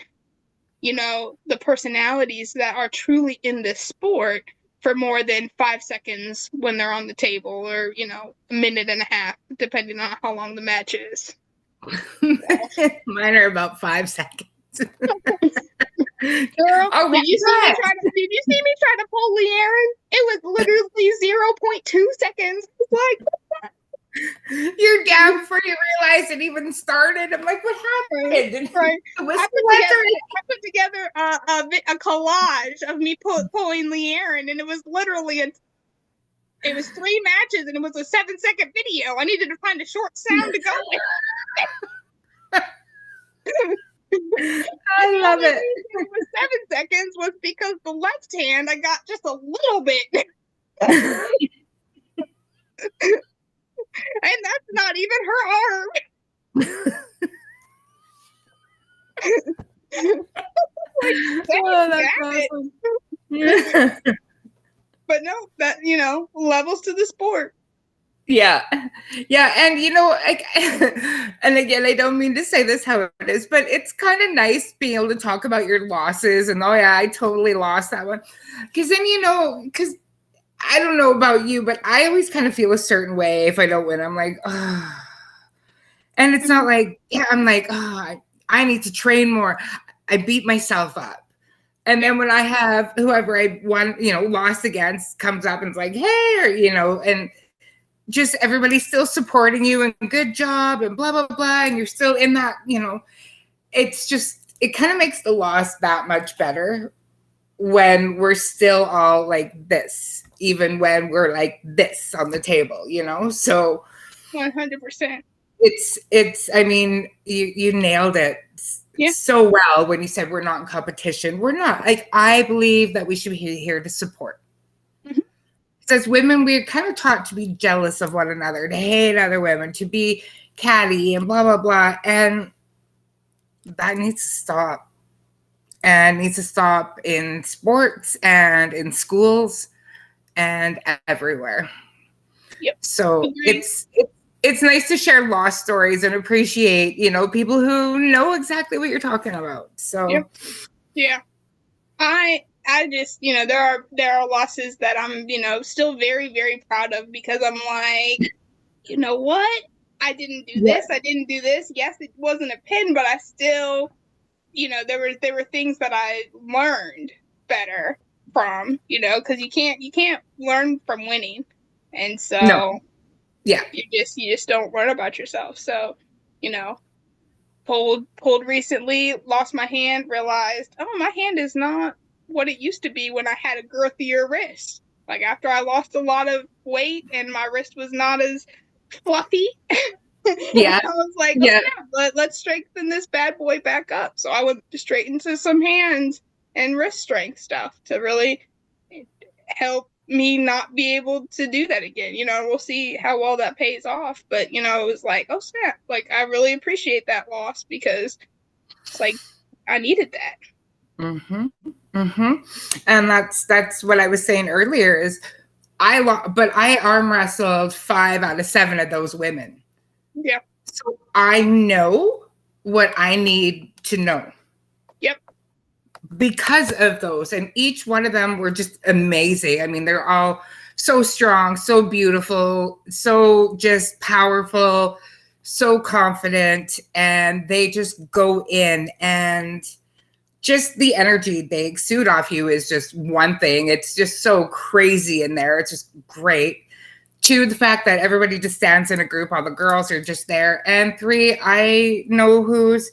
the personalities that are truly in this sport for more than 5 seconds when they're on the table, or, a minute and a half, depending on how long the match is. Mine are about 5 seconds. Girl, did you see me try to pull Leanne? It was literally 0.2 seconds. It's like, you're down before you realize it even started. I'm like, what happened? Right. I put together a collage of me pulling Leanne, and it was literally it was 3 matches, and it was a 7-second video. I needed to find a short sound to go with. I love it. It was 7 seconds was because the left hand I got just a little bit. And that's not even her arm. Like, that's awesome. Yeah. But no, that, levels to the sport. Yeah. Yeah. And, and again, I don't mean to say this how it is, but it's kind of nice being able to talk about your losses and, oh, yeah, I totally lost that one. Because then, because I don't know about you, but I always kind of feel a certain way if I don't win. I'm like, oh. And it's not like, I'm like, oh, I need to train more. I beat myself up. And then when I have whoever I won, lost against comes up and is like, hey, or, and just everybody's still supporting you and good job and blah, blah, blah. And you're still in that, it's just, it kind of makes the loss that much better when we're still all like this, even when we're like this on the table, so 100%. It's, I mean, you nailed it so well when you said we're not in competition. We're not. Like, I believe that we should be here to support. Mm-hmm. As women, we're kind of taught to be jealous of one another, to hate other women, to be catty and blah, blah, blah. And that needs to stop. And needs to stop in sports and in schools and everywhere. Yep. So it's nice to share lost stories and appreciate, people who know exactly what you're talking about. So, yeah, I just, there are losses that I'm, still very, very proud of, because I'm like, you know what? I didn't do this. I didn't do this. Yes, it wasn't a pin, but I still, there were things that I learned better from, because you can't learn from winning. And so. No. Yeah. You just don't learn about yourself. So, pulled recently, lost my hand, realized, oh, my hand is not what it used to be when I had a girthier wrist. Like, after I lost a lot of weight and my wrist was not as fluffy. Yeah. I was like, let's strengthen this bad boy back up. So I went straight into some hands and wrist strength stuff to really help me not be able to do that again. We'll see how well that pays off. But, it was like, oh snap, like I really appreciate that loss because it's like I needed that. Mm-hmm. Mm-hmm. And that's what I was saying earlier is but I arm wrestled 5 out of 7 of those women. Yeah. So I know what I need to know. Yep. Because of those. And each one of them were just amazing. I mean, they're all so strong, so beautiful, so just powerful, so confident, and they just go in, and just the energy they exude off you is just one thing. It's just so crazy in there. It's just great. 2, the fact that everybody just stands in a group, all the girls are just there. And 3, I know who's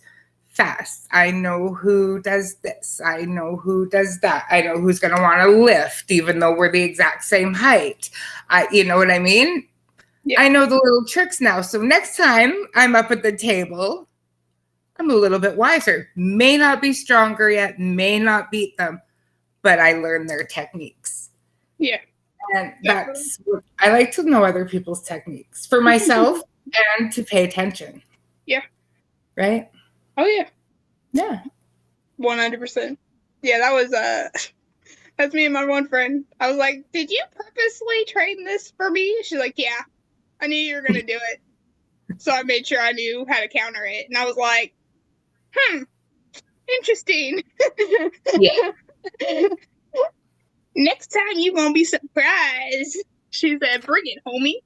fast. I know who does this. I know who does that. I know who's going to want to lift, even though we're the exact same height. You know what I mean? Yeah. I know the little tricks now. So next time I'm up at the table, I'm a little bit wiser. May not be stronger yet, may not beat them, but I learned their techniques. Yeah. And that's what I like, to know other people's techniques for myself and to pay attention. Yeah. Right? Oh, yeah. Yeah. 100%. Yeah, that was, that's me and my one friend. I was like, did you purposely train this for me? She's like, yeah, I knew you were going to do it. So I made sure I knew how to counter it. And I was like, interesting. Yeah. Next time you're going to be surprised. She said, bring it, homie.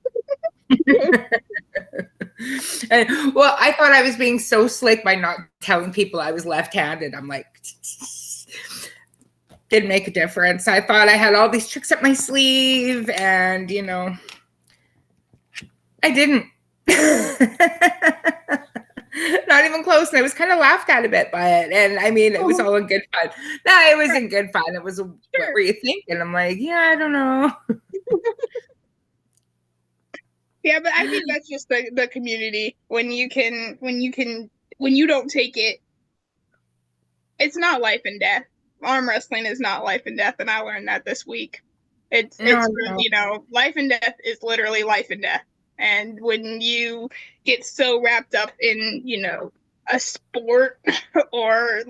Well, I thought I was being so slick by not telling people I was left-handed. I'm like, didn't make a difference. I thought I had all these tricks up my sleeve, and I didn't. Not even close. And I was kind of laughed at a bit by it. And I mean, it was all in good fun. No, it wasn't good fun. It was, what were you thinking? I'm like, yeah, I don't know. Yeah, but I think that's just the community. When you don't take it, it's not life and death. Arm wrestling is not life and death, and I learned that this week. It's life and death is literally life and death. And when you get so wrapped up in, a sport or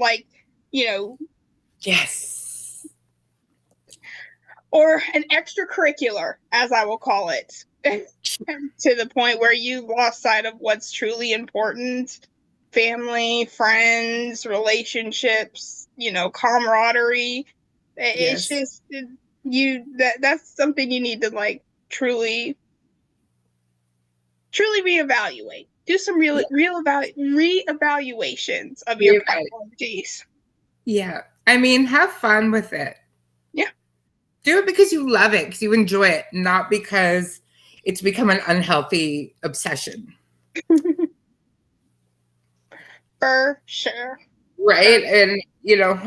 yes, or an extracurricular, as I will call it, to the point where you lost sight of what's truly important: family, friends, relationships, camaraderie. It's just that's something you need to truly reevaluate. Do some reevaluations of your priorities. Yeah. I mean, have fun with it. Yeah. Do it because you love it, because you enjoy it, not because it's become an unhealthy obsession. For sure. Right. And,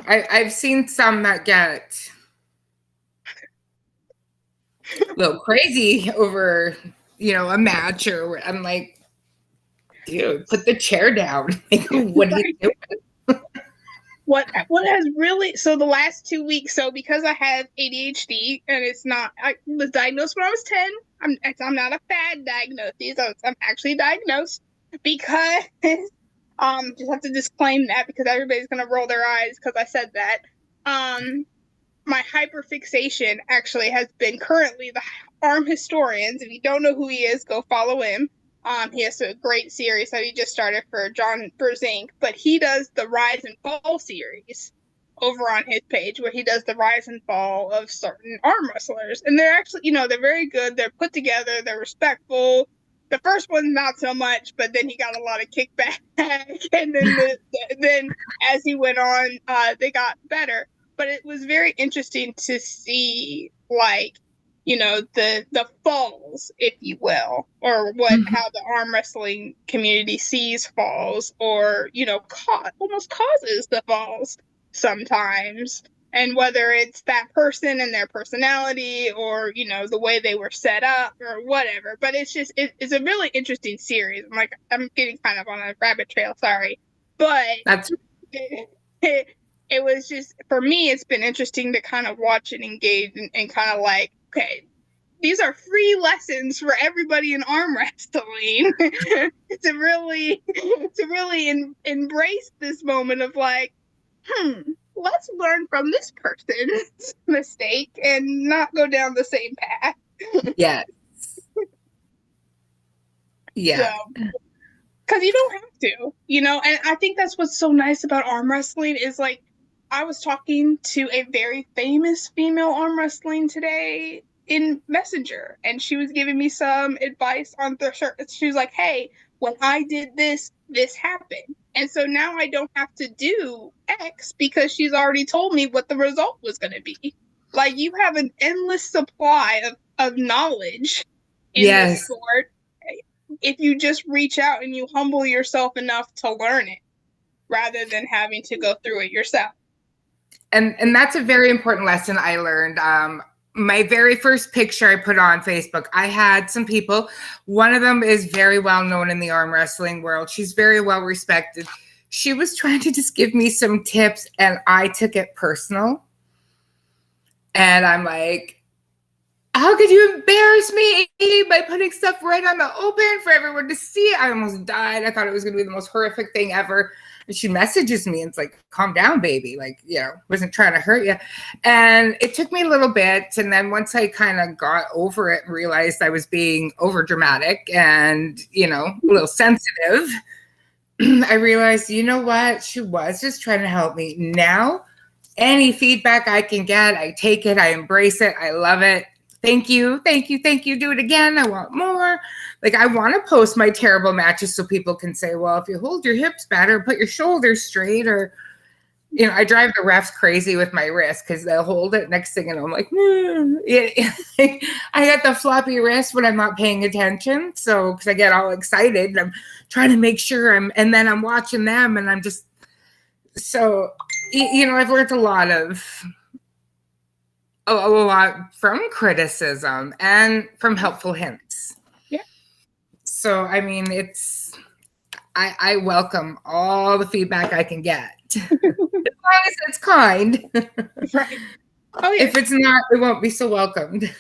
I've seen some that get a little crazy over, a match, or I'm like, dude, put the chair down. What are you doing? What has really, so the last 2 weeks, so because I have ADHD and I was diagnosed when I was 10. I'm not a fad diagnosis. I'm actually diagnosed because just have to disclaim that because everybody's gonna roll their eyes because I said that. My hyperfixation actually has been currently the Arm Historians. If you don't know who he is, go follow him. He has a great series that he just started for John Berzink, but he does the Rise and Fall series over on his page, where he does the rise and fall of certain arm wrestlers. And they're actually, they're very good. They're put together. They're respectful. The first one's not so much, but then he got a lot of kickback. And then as he went on, they got better. But it was very interesting to see, the falls, if you will, or how the arm wrestling community sees falls, or, almost causes the falls sometimes. And whether it's that person and their personality, or, the way they were set up, or whatever. But it's just, it's a really interesting series. I'm getting kind of on a rabbit trail, sorry. But that's it was just, for me, it's been interesting to kind of watch and engage and kind of like, okay, these are free lessons for everybody in arm wrestling to really embrace this moment of like, let's learn from this person's mistake and not go down the same path. Yes. Yeah. So, because you don't have to, and I think that's what's so nice about arm wrestling is like, I was talking to a very famous female arm wrestling today in Messenger, and she was giving me some advice on the shirt. She was like, hey, when I did this, this happened. And so now I don't have to do X because she's already told me what the result was going to be. Like, you have an endless supply of knowledge in this sport if you just reach out and you humble yourself enough to learn it rather than having to go through it yourself. And that's a very important lesson I learned. My very first picture I put on Facebook, I had some people. One of them is very well known in the arm wrestling world. She's very well respected. She was trying to just give me some tips, and I took it personal. And I'm like, how could you embarrass me by putting stuff right on the open for everyone to see? I almost died. I thought it was going to be the most horrific thing ever. And she messages me and it's like, calm down, baby. Like, wasn't trying to hurt you. And it took me a little bit. And then once I kind of got over it and realized I was being over dramatic and, a little sensitive, I realized, you know what? She was just trying to help me. Now, any feedback I can get, I take it. I embrace it. I love it. Thank you. Thank you. Thank you. Do it again. I want more. Like, I want to post my terrible matches so people can say, well, if you hold your hips better, put your shoulders straight, or, I drive the refs crazy with my wrist because they'll hold it. Next thing, and I'm like, I got the floppy wrist when I'm not paying attention. So, because I get all excited and I'm trying to make sure and then I'm watching them and I'm just, so, I've learned a lot from criticism and from helpful hints. Yeah. So, I mean, I welcome all the feedback I can get. As long as it's kind. Right. Oh, yeah. If it's not, it won't be so welcomed.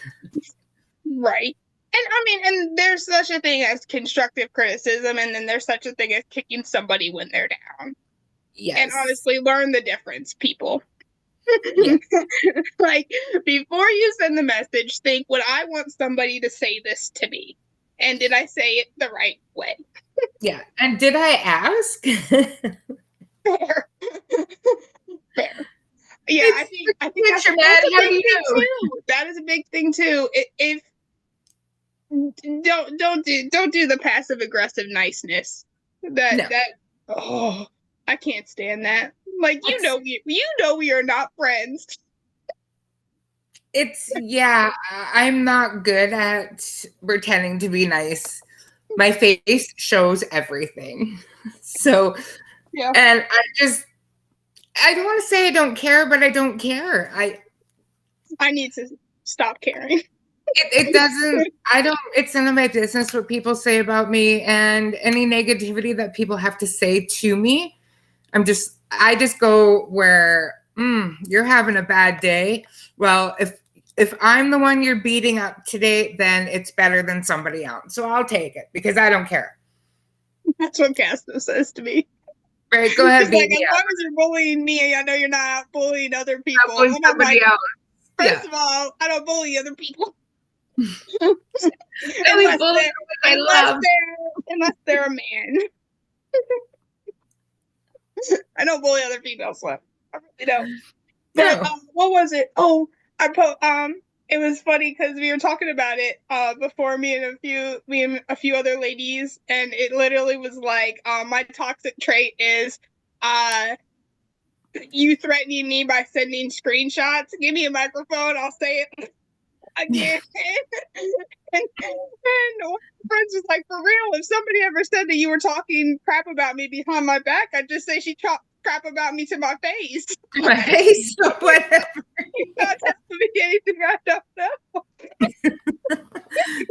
Right. And there's such a thing as constructive criticism, and then there's such a thing as kicking somebody when they're down. Yes. And honestly, learn the difference, people. Yeah. Like, before you send the message, think, would I want somebody to say this to me? And did I say it the right way? Yeah. And did I ask? Fair. Fair. Yeah, I think that's a big thing too. That is a big thing too. If don't do the passive aggressive niceness. I can't stand that. Like, we are not friends. I'm not good at pretending to be nice. My face shows everything. So, yeah. And I don't want to say I don't care, but I don't care. I need to stop caring. It's none of my business what people say about me, and any negativity that people have to say to me. I just go where, you're having a bad day. Well, if I'm the one you're beating up today, then it's better than somebody else. So I'll take it because I don't care. That's what Castro says to me. Right, go ahead. Like, as long as you're bullying me, I know you're not bullying other people. Else. First of all, I don't bully other people. Unless they're a man. I don't bully other females, so I really don't. But what was it? Oh, it was funny because we were talking about it before, me and a few other ladies, and it literally was like, my toxic trait is you threatening me by sending screenshots. Give me a microphone, I'll say it again. and one of my friends was like, for real, if somebody ever said that you were talking crap about me behind my back, I'd just say she talked crap about me to my face. My face? Whatever. You not telling me anything I don't know.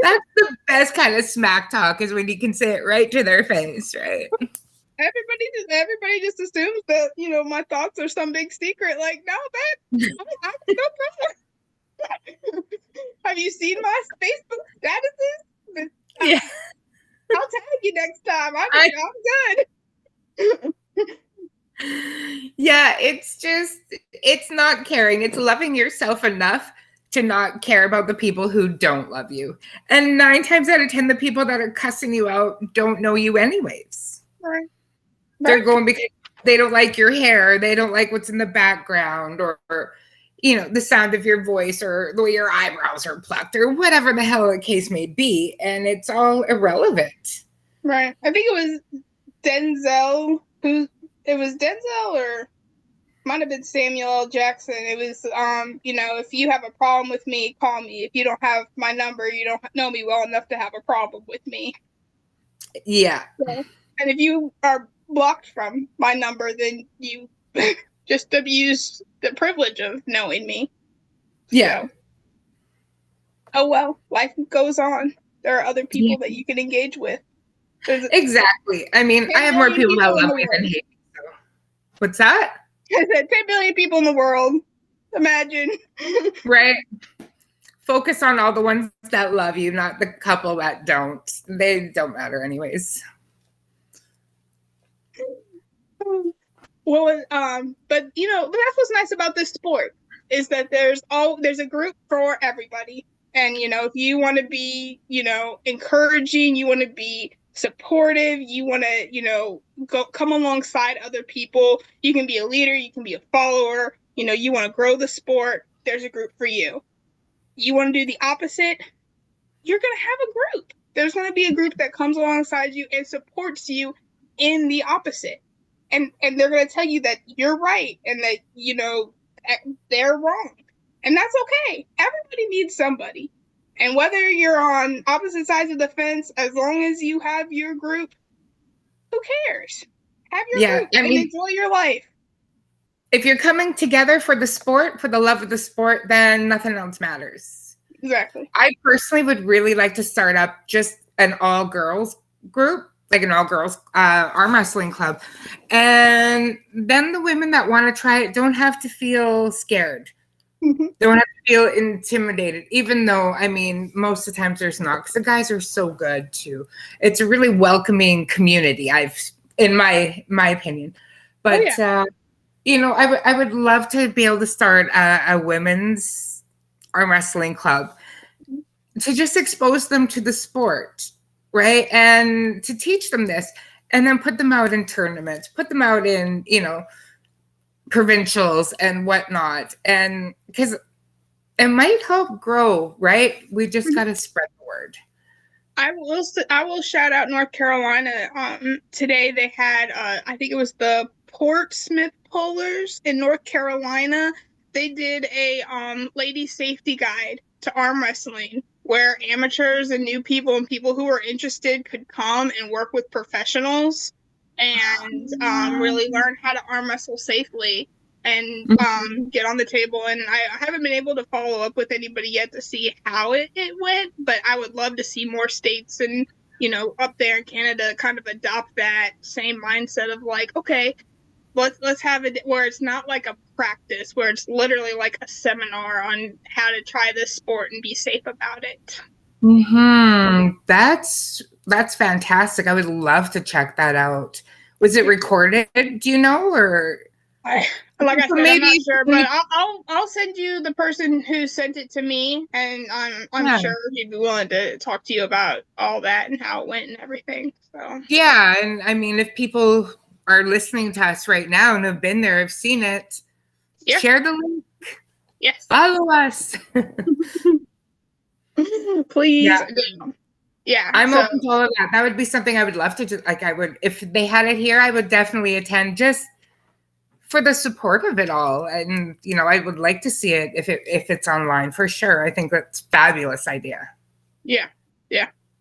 That's the best kind of smack talk, is when you can say it right to their face, right? Everybody just assumes that, you know, my thoughts are some big secret. Like, no, babe, no problem. Have you seen my Facebook statuses? Yeah. I'll tag you next time. I'm good. Yeah, it's not caring. It's loving yourself enough to not care about the people who don't love you. And 9 times out of 10, the people that are cussing you out don't know you anyways. Right. They're going because they don't like your hair, they don't like what's in the background, or you know, the sound of your voice, or the way your eyebrows are plucked, or whatever the hell the case may be, and it's all irrelevant. Right. I think it was Denzel it was Denzel, or might have been Samuel L. Jackson. It was, you know, if you have a problem with me, call me. If you don't have my number, you don't know me well enough to have a problem with me. Yeah. So, and if you are blocked from my number, then you just abuse the privilege of knowing me. Yeah. So, oh well, life goes on. There are other people that you can engage with. Exactly. I mean, I have more people that love me than hate me. So. What's that? I said 10 billion people in the world. Imagine. Right. Focus on all the ones that love you, not the couple that don't. They don't matter anyways. Well, but you know, that's what's nice about this sport, is that there's a group for everybody. And you know, if you want to be, you know, encouraging, you want to be supportive, you want to, you know, come alongside other people, you can be a leader, you can be a follower, you know, you want to grow the sport, there's a group for you. You want to do the opposite, you're going to have a group. There's going to be a group that comes alongside you and supports you in the opposite. And they're going to tell you that you're right and that, you know, they're wrong. And that's okay. Everybody needs somebody. And whether you're on opposite sides of the fence, as long as you have your group, who cares? Have your group and enjoy your life. If you're coming together for the sport, for the love of the sport, then nothing else matters. Exactly. I personally would really like to start up just an all-girls group, like an all-girls arm wrestling club. And then the women that want to try it don't have to feel scared. Mm-hmm. They don't have to feel intimidated, even though, I mean, most of the times there's not, because the guys are so good too. It's a really welcoming community, in my opinion. But you know, I would love to be able to start a women's arm wrestling club to just expose them to the sport, right? And to teach them this, and then put them out in tournaments, put them out in, you know, provincials and whatnot. And because it might help grow, right? We just got to spread the word. I will shout out North Carolina. Today they had, I think it was the Portsmouth Polars in North Carolina. They did a lady safety guide to arm wrestling, where amateurs and new people and people who are interested could come and work with professionals and really learn how to arm wrestle safely and get on the table. And I haven't been able to follow up with anybody yet to see how it went, but I would love to see more states and, you know, up there in Canada kind of adopt that same mindset of like, okay, let's have it where it's not like a practice, where it's literally like a seminar on how to try this sport and be safe about it. That's fantastic. I would love to check that out. Was it recorded? Do you know, or like I said, I'm not sure, but I'll send you the person who sent it to me, and I'm sure he'd be willing to talk to you about all that and how it went and everything. So yeah, and I mean, if people are listening to us right now and have been there, have seen it, share the link. Yes, follow us. Please. Yeah, I'm open to all of that. That would be something I would love to do. Like, I would, if they had it here, I would definitely attend, just for the support of it all. And you know, I would like to see it if it's online, for sure. I think that's a fabulous idea. Yeah,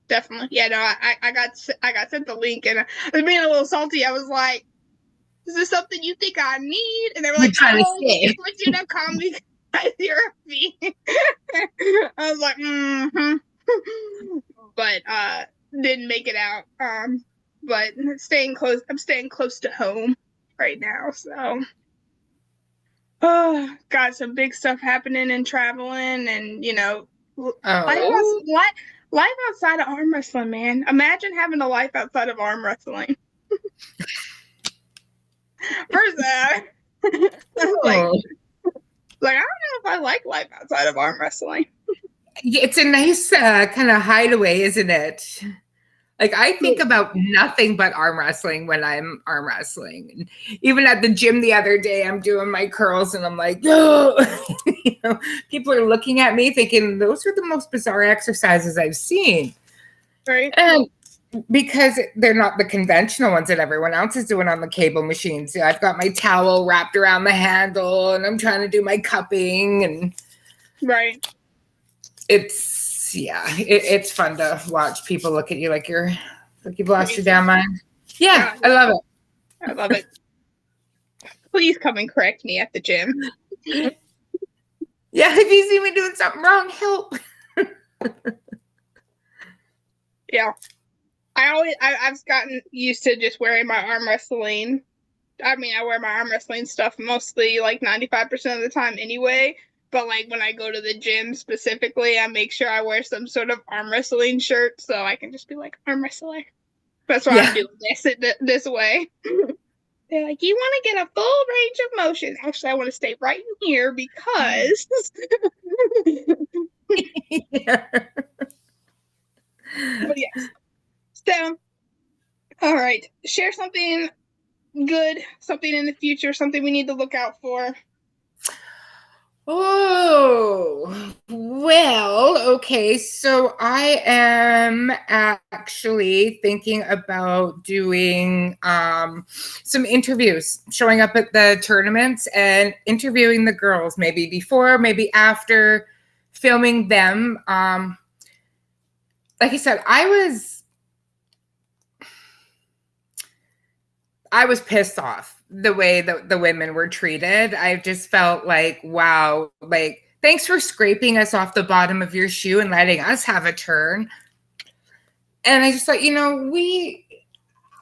definitely. Yeah, no, I got sent the link, and I was being a little salty. I was like, "Is this something you think I need?" And they were like, "Oh, it's legit comedy therapy." I was like, but didn't make it out. but I'm staying close to home right now. So, oh, got some big stuff happening and traveling, and Oh, life outside of arm wrestling, man. Imagine having a life outside of arm wrestling. First, like, oh. I don't know if I like life outside of arm wrestling. It's a nice kind of hideaway, isn't it? Like I think about nothing but arm wrestling when I'm arm wrestling. And even at the gym the other day, I'm doing my curls and I'm like, oh, people are looking at me thinking those are the most bizarre exercises I've seen. Right. And because they're not the conventional ones that everyone else is doing on the cable machines. I've got my towel wrapped around the handle and I'm trying to do my cupping and right. It's fun to watch people look at you like you've lost your damn mind. Yeah, I love it. I love it. Please come and correct me at the gym. Yeah, if you see me doing something wrong, help. Yeah. I've gotten used to just wearing my arm wrestling. I mean, I wear my arm wrestling stuff mostly like 95% of the time anyway. But like when I go to the gym specifically, I make sure I wear some sort of arm wrestling shirt so I can just be like arm wrestler. That's why I'm doing this way. They're like, you want to get a full range of motion. Actually, I want to stay right in here because. Yeah. But yes. So, all right. Share something good, something in the future, something we need to look out for. Oh, well, okay. So I am actually thinking about doing some interviews, showing up at the tournaments and interviewing the girls, maybe before, maybe after, filming them. Like I said, I was pissed off the way that the women were treated. I just felt like, wow, like, thanks for scraping us off the bottom of your shoe and letting us have a turn. And I just thought,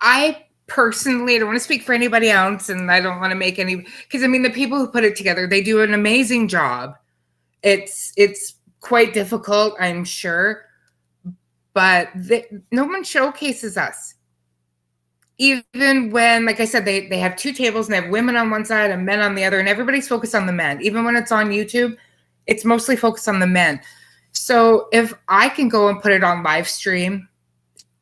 I personally, I don't want to speak for anybody else, and I don't want to make any, because I mean, the people who put it together, they do an amazing job. It's quite difficult, I'm sure, but no one showcases us. Even when, like I said, they have two tables and they have women on one side and men on the other, and everybody's focused on the men. Even when it's on YouTube, it's mostly focused on the men. So if I can go and put it on live stream,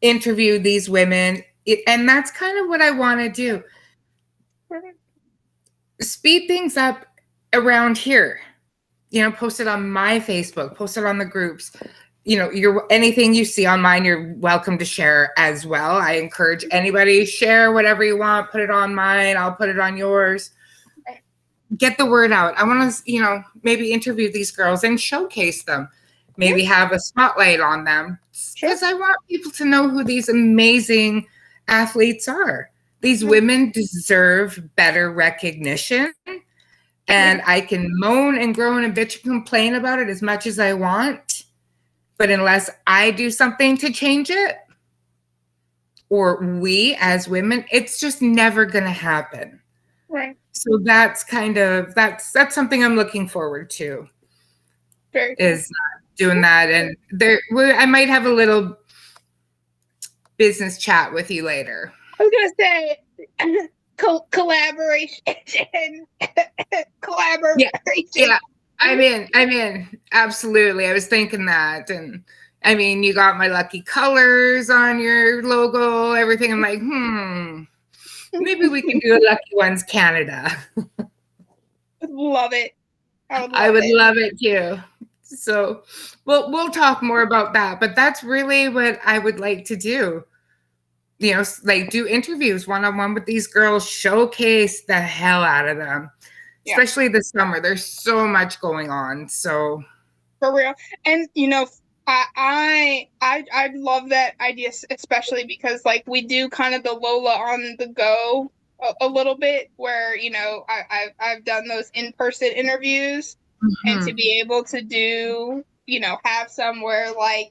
interview these women, and that's kind of what I want to do. Speed things up around here. Post it on my Facebook, post it on the groups. Anything you see on mine, you're welcome to share as well. I encourage anybody, share whatever you want, put it on mine, I'll put it on yours. Get the word out. I want to, maybe interview these girls and showcase them. Maybe have a spotlight on them because I want people to know who these amazing athletes are. These women deserve better recognition. And I can moan and groan and bitch and complain about it as much as I want. But unless I do something to change it, or we as women, it's just never going to happen. Right. So that's that's something I'm looking forward to. Very cool. Is doing that, and I might have a little business chat with you later. I was gonna say collaboration. Yeah. I'm in. Absolutely. I was thinking that. And I mean, you got my lucky colors on your logo, everything. I'm like, maybe we can do a Lucky Ones Canada. Love it. I would love it too. So we'll talk more about that. But that's really what I would like to do. Like do interviews one-on-one with these girls, showcase the hell out of them. Especially this summer. There's so much going on. So for real. And I love that idea, especially because like we do kind of the Lola on the go a little bit, where I've done those in-person interviews, and to be able to do have somewhere like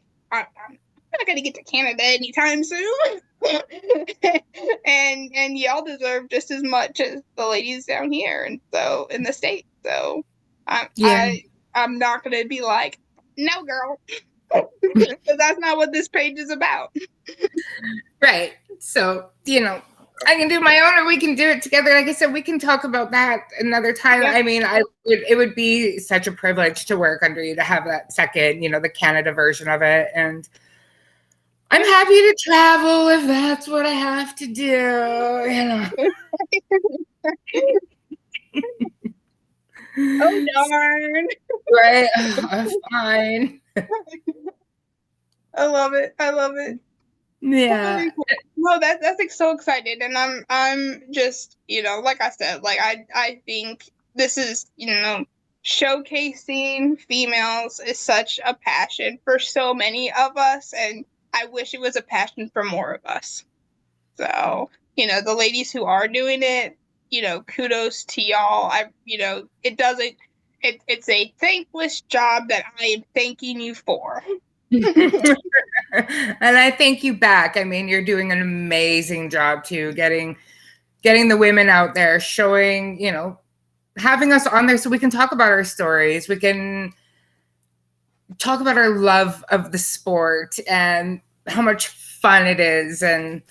not gonna get to Canada anytime soon. and y'all deserve just as much as the ladies down here, and so in the States. So Yeah. I'm not gonna be like, no, girl, because that's not what this page is about. Right. So, I can do my own, or we can do it together. Like I said, we can talk about that another time. Yep. I mean, it would be such a privilege to work under you, to have that second, the Canada version of it. And I'm happy to travel if that's what I have to do, Oh, darn. Right. Fine. I love it. I love it. Yeah. Cool. No, that's like so excited, and I'm just, like I said, like I think this is, showcasing females is such a passion for so many of us, and I wish it was a passion for more of us. So, the ladies who are doing it, kudos to y'all. It's a thankless job that I am thanking you for. And I thank you back. I mean, you're doing an amazing job too, getting the women out there, showing, having us on there so we can talk about our stories. We can talk about our love of the sport and how much fun it is, and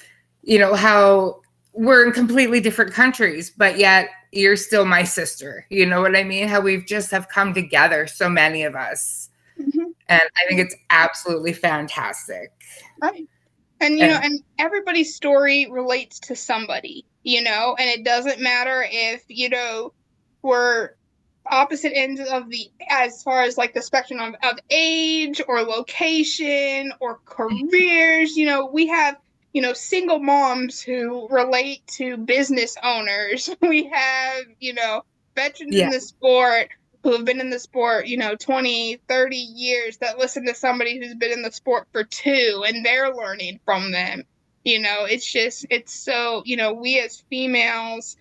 how we're in completely different countries, but yet you're still my sister. You know what I mean? How we've just have come together, so many of us. Mm-hmm. And I think it's absolutely fantastic. Right. And, and everybody's story relates to somebody, and it doesn't matter if, we're opposite ends of as far as like the spectrum of age or location or careers. We have, single moms who relate to business owners. We have, veterans in the sport who have been in the sport, 20, 30 years, that listen to somebody who's been in the sport for 2 and they're learning from them. It's so, we as females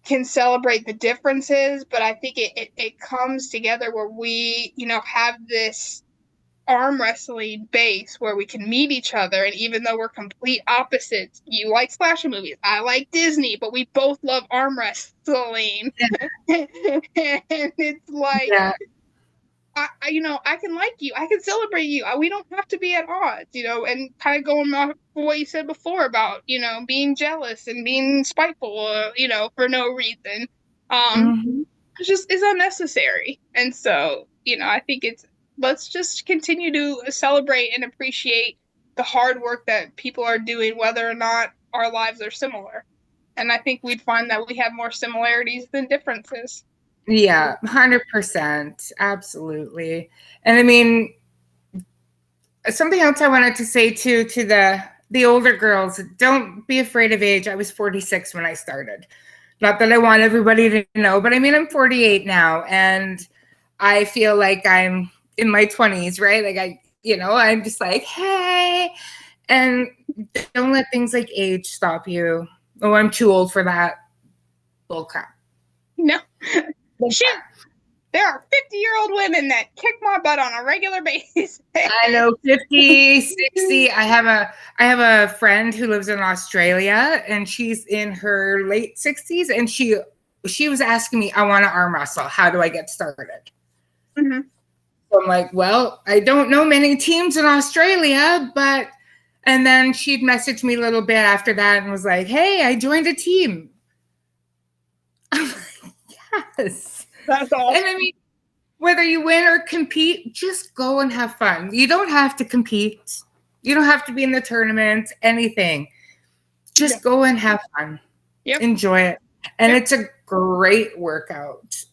can celebrate the differences, but I think it comes together where we, have this arm wrestling base where we can meet each other. And even though we're complete opposites, you like slasher movies, I like Disney, but we both love arm wrestling. And it's like, I can like you, I can celebrate you. We don't have to be at odds, and kind of going off what you said before about, being jealous and being spiteful, for no reason. It's unnecessary. And so, I think let's just continue to celebrate and appreciate the hard work that people are doing, whether or not our lives are similar. And I think we'd find that we have more similarities than differences. Yeah, 100%. Absolutely. And I mean, something else I wanted to say too, to the older girls, don't be afraid of age. I was 46 when I started. Not that I want everybody to know, but I mean, I'm 48 now, and I feel like I'm in my 20s, right? Like I'm just like, hey, and don't let things like age stop you. Oh, I'm too old for that. Bull crap. No. Shoot. There are 50-year-old women that kick my butt on a regular basis. I know, 50, 60. I have a friend who lives in Australia, and she's in her late 60s, and she was asking me, I want to arm wrestle. How do I get started? Mm-hmm. So I'm like, well, I don't know many teams in Australia, and then she'd message me a little bit after that and was like, hey, I joined a team. I'm like, yes. That's awesome. And I mean, whether you win or compete, just go and have fun. You don't have to compete. You don't have to be in the tournament, anything. Just go and have fun. Yep. Enjoy it. And it's a great workout.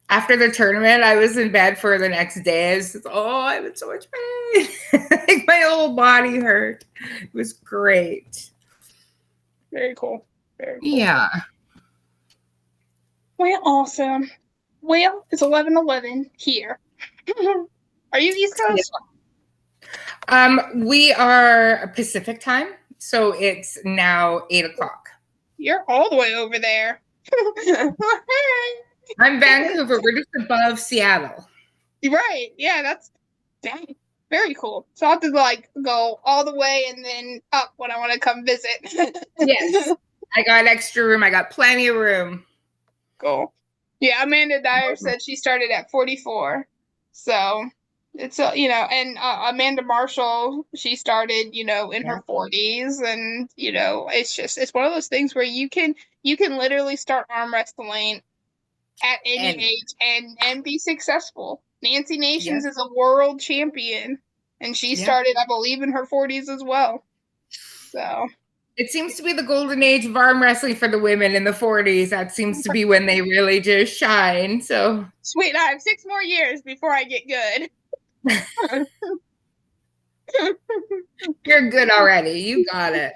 After the tournament, I was in bed for the next day. I was just, I'm in so much pain. Like my whole body hurt. It was great. Very cool. Very cool. Yeah. Well, awesome. Well, it's 11:11 here. Are you East Coast? Yeah. We are Pacific time, so it's now 8:00. You're all the way over there. I'm Vancouver. We're just above Seattle. Right. Yeah, that's Very cool. So I have to like go all the way and then up when I want to come visit. Yes. I got extra room. I got plenty of room. Cool. Yeah, Amanda Dyer said she started at 44. So it's and Amanda Marshall, she started, in her 40s, and it's one of those things where you can literally start arm wrestling at any age and be successful. Nancy Nations is a world champion, and she started, I believe, in her 40s as well. So it seems to be the golden age of arm wrestling for the women in the 40s. That seems to be when they really just shine. So sweet, I have 6 more years before I get good. You're good already. You got it.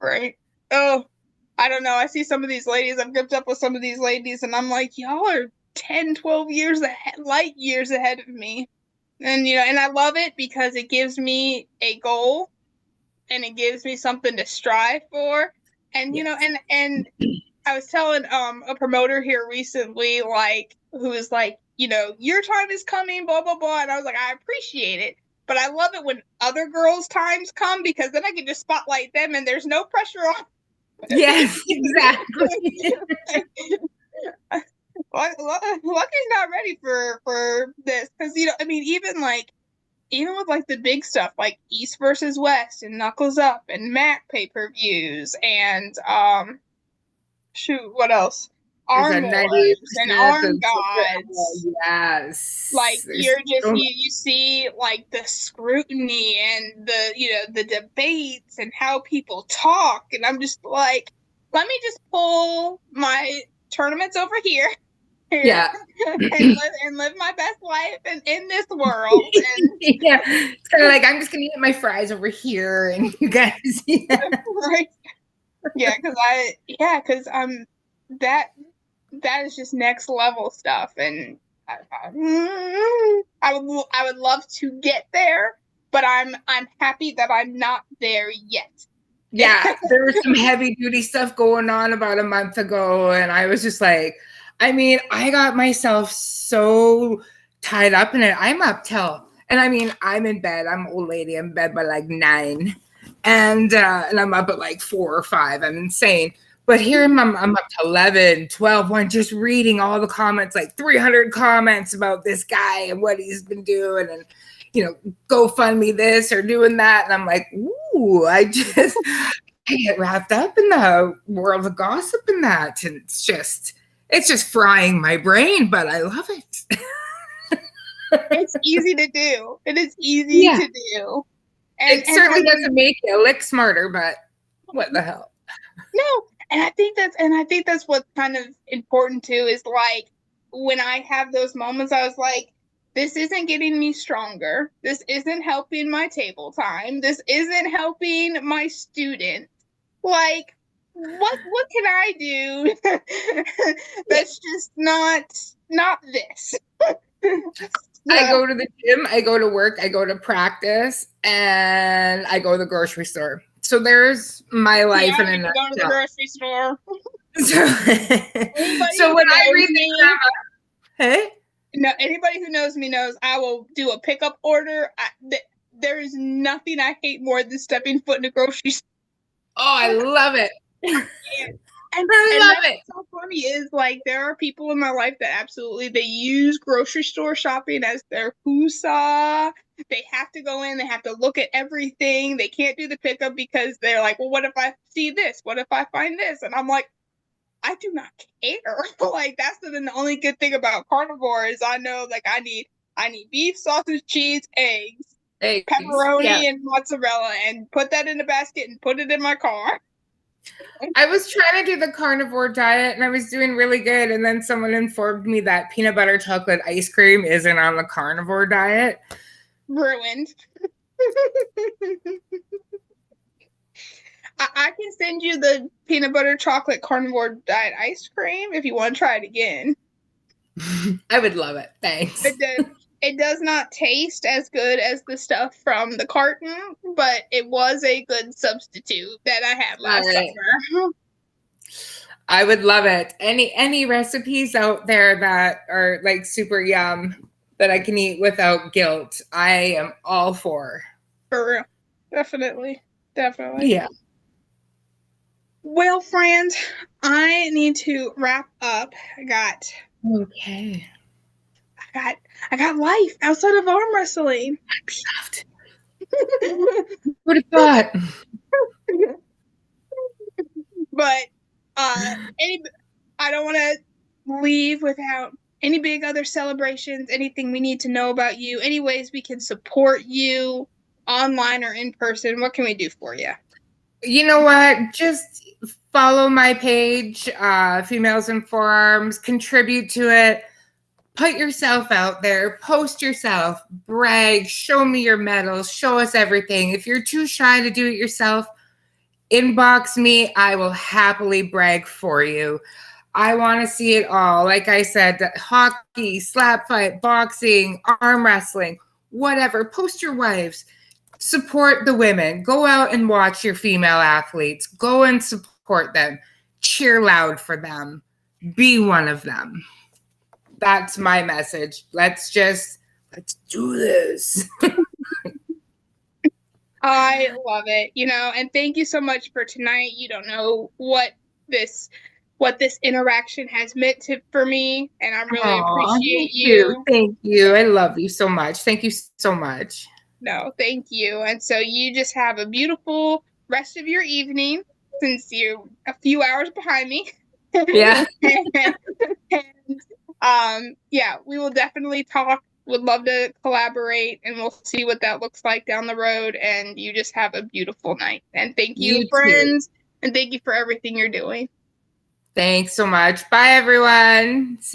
Right. Oh, I don't know. I see some of these ladies. I've kept up with some of these ladies, and I'm like, y'all are 10, 12 years ahead, light years ahead of me. And, and I love it because it gives me a goal and it gives me something to strive for. And, and I was telling a promoter here recently, like, who was like, your time is coming, blah, blah, blah. And I was like, I appreciate it. But I love it when other girls' times come because then I can just spotlight them and there's no pressure on. Yes, exactly. Lucky's not ready for this because even with like the big stuff like East versus West and Knuckles Up and Mac pay-per-views and what else? Arm Wars and Arm Gods. Yes. Like you see like the scrutiny and the debates and how people talk, and I'm just like, let me just pull my tournaments over here. Yeah. and live my best life in this world. And yeah. It's kind of like, I'm just gonna eat my fries over here and you guys right. Yeah, because that is just next level stuff, and I would love to get there, but I'm happy that I'm not there yet. Yeah, there was some heavy duty stuff going on about a month ago, and I was just like, I got myself so tied up in it. I'm up till, and I'm in bed. I'm an old lady. I'm in bed by like 9, and I'm up at like 4 or 5. I'm insane. But here I'm up to 11, 12, 1, just reading all the comments, like 300 comments about this guy and what he's been doing, and go fund me this or doing that. And I'm like, ooh, I get wrapped up in the world of gossip and that. And it's just frying my brain, but I love it. It's easy to do. It is easy to do. And it certainly doesn't make you a lick smarter, but what the hell? No. And I think that's what's kind of important too, is like when I have those moments, I was like, this isn't getting me stronger. This isn't helping my table time. This isn't helping my students. Like, what can I do that's just not this? I go to the gym, I go to work, I go to practice, and I go to the grocery store. So there's my life in a nutshell. Go to the grocery store. So when I read the hey? No, anybody who knows me knows I will do a pickup order. There is nothing I hate more than stepping foot in a grocery store. Oh, I love it. And I love it. What's so funny is like there are people in my life that absolutely they use grocery store shopping as their whoosah. They have to go in, they have to look at everything. They can't do the pickup because they're like, well, what if I see this? What if I find this? And I'm like, I do not care. Like that's the only good thing about carnivore is I know like I need beef, sausage, cheese, eggs, pepperoni, and mozzarella, and put that in a basket and put it in my car. I was trying to do the carnivore diet and I was doing really good. And then someone informed me that peanut butter chocolate ice cream isn't on the carnivore diet. Ruined. I can send you the peanut butter chocolate carnivore diet ice cream if you want to try it again. I would love it. Thanks. It does not taste as good as the stuff from the carton, but it was a good substitute that I had last summer. I would love it. Any recipes out there that are like super yum that I can eat without guilt, I am all for. For real. Definitely. Definitely. Yeah. Well, friends, I need to wrap up. Okay. I got life outside of arm wrestling. What have thought? But any I don't want to leave without any big other celebrations, anything we need to know about you, any ways we can support you online or in person. What can we do for you? You know what? Just follow my page, Females in Forearms, contribute to it. Put yourself out there, post yourself, brag, show me your medals, show us everything. If you're too shy to do it yourself, inbox me. I will happily brag for you. I want to see it all. Like I said, hockey, slap fight, boxing, arm wrestling, whatever. Post your wives. Support the women. Go out and watch your female athletes. Go and support them. Cheer loud for them. Be one of them. That's my message. Let's do this. I love it, and thank you so much for tonight. You don't know what this interaction has meant for me, and I really appreciate you. Thank you. I love you so much. Thank you so much. No, thank you. And so you just have a beautiful rest of your evening, since you're a few hours behind me. Yeah. Yeah, we will definitely talk. Would love to collaborate, and we'll see what that looks like down the road. And you just have a beautiful night. And thank you, friends. And thank you for everything you're doing. Thanks so much. Bye, everyone. See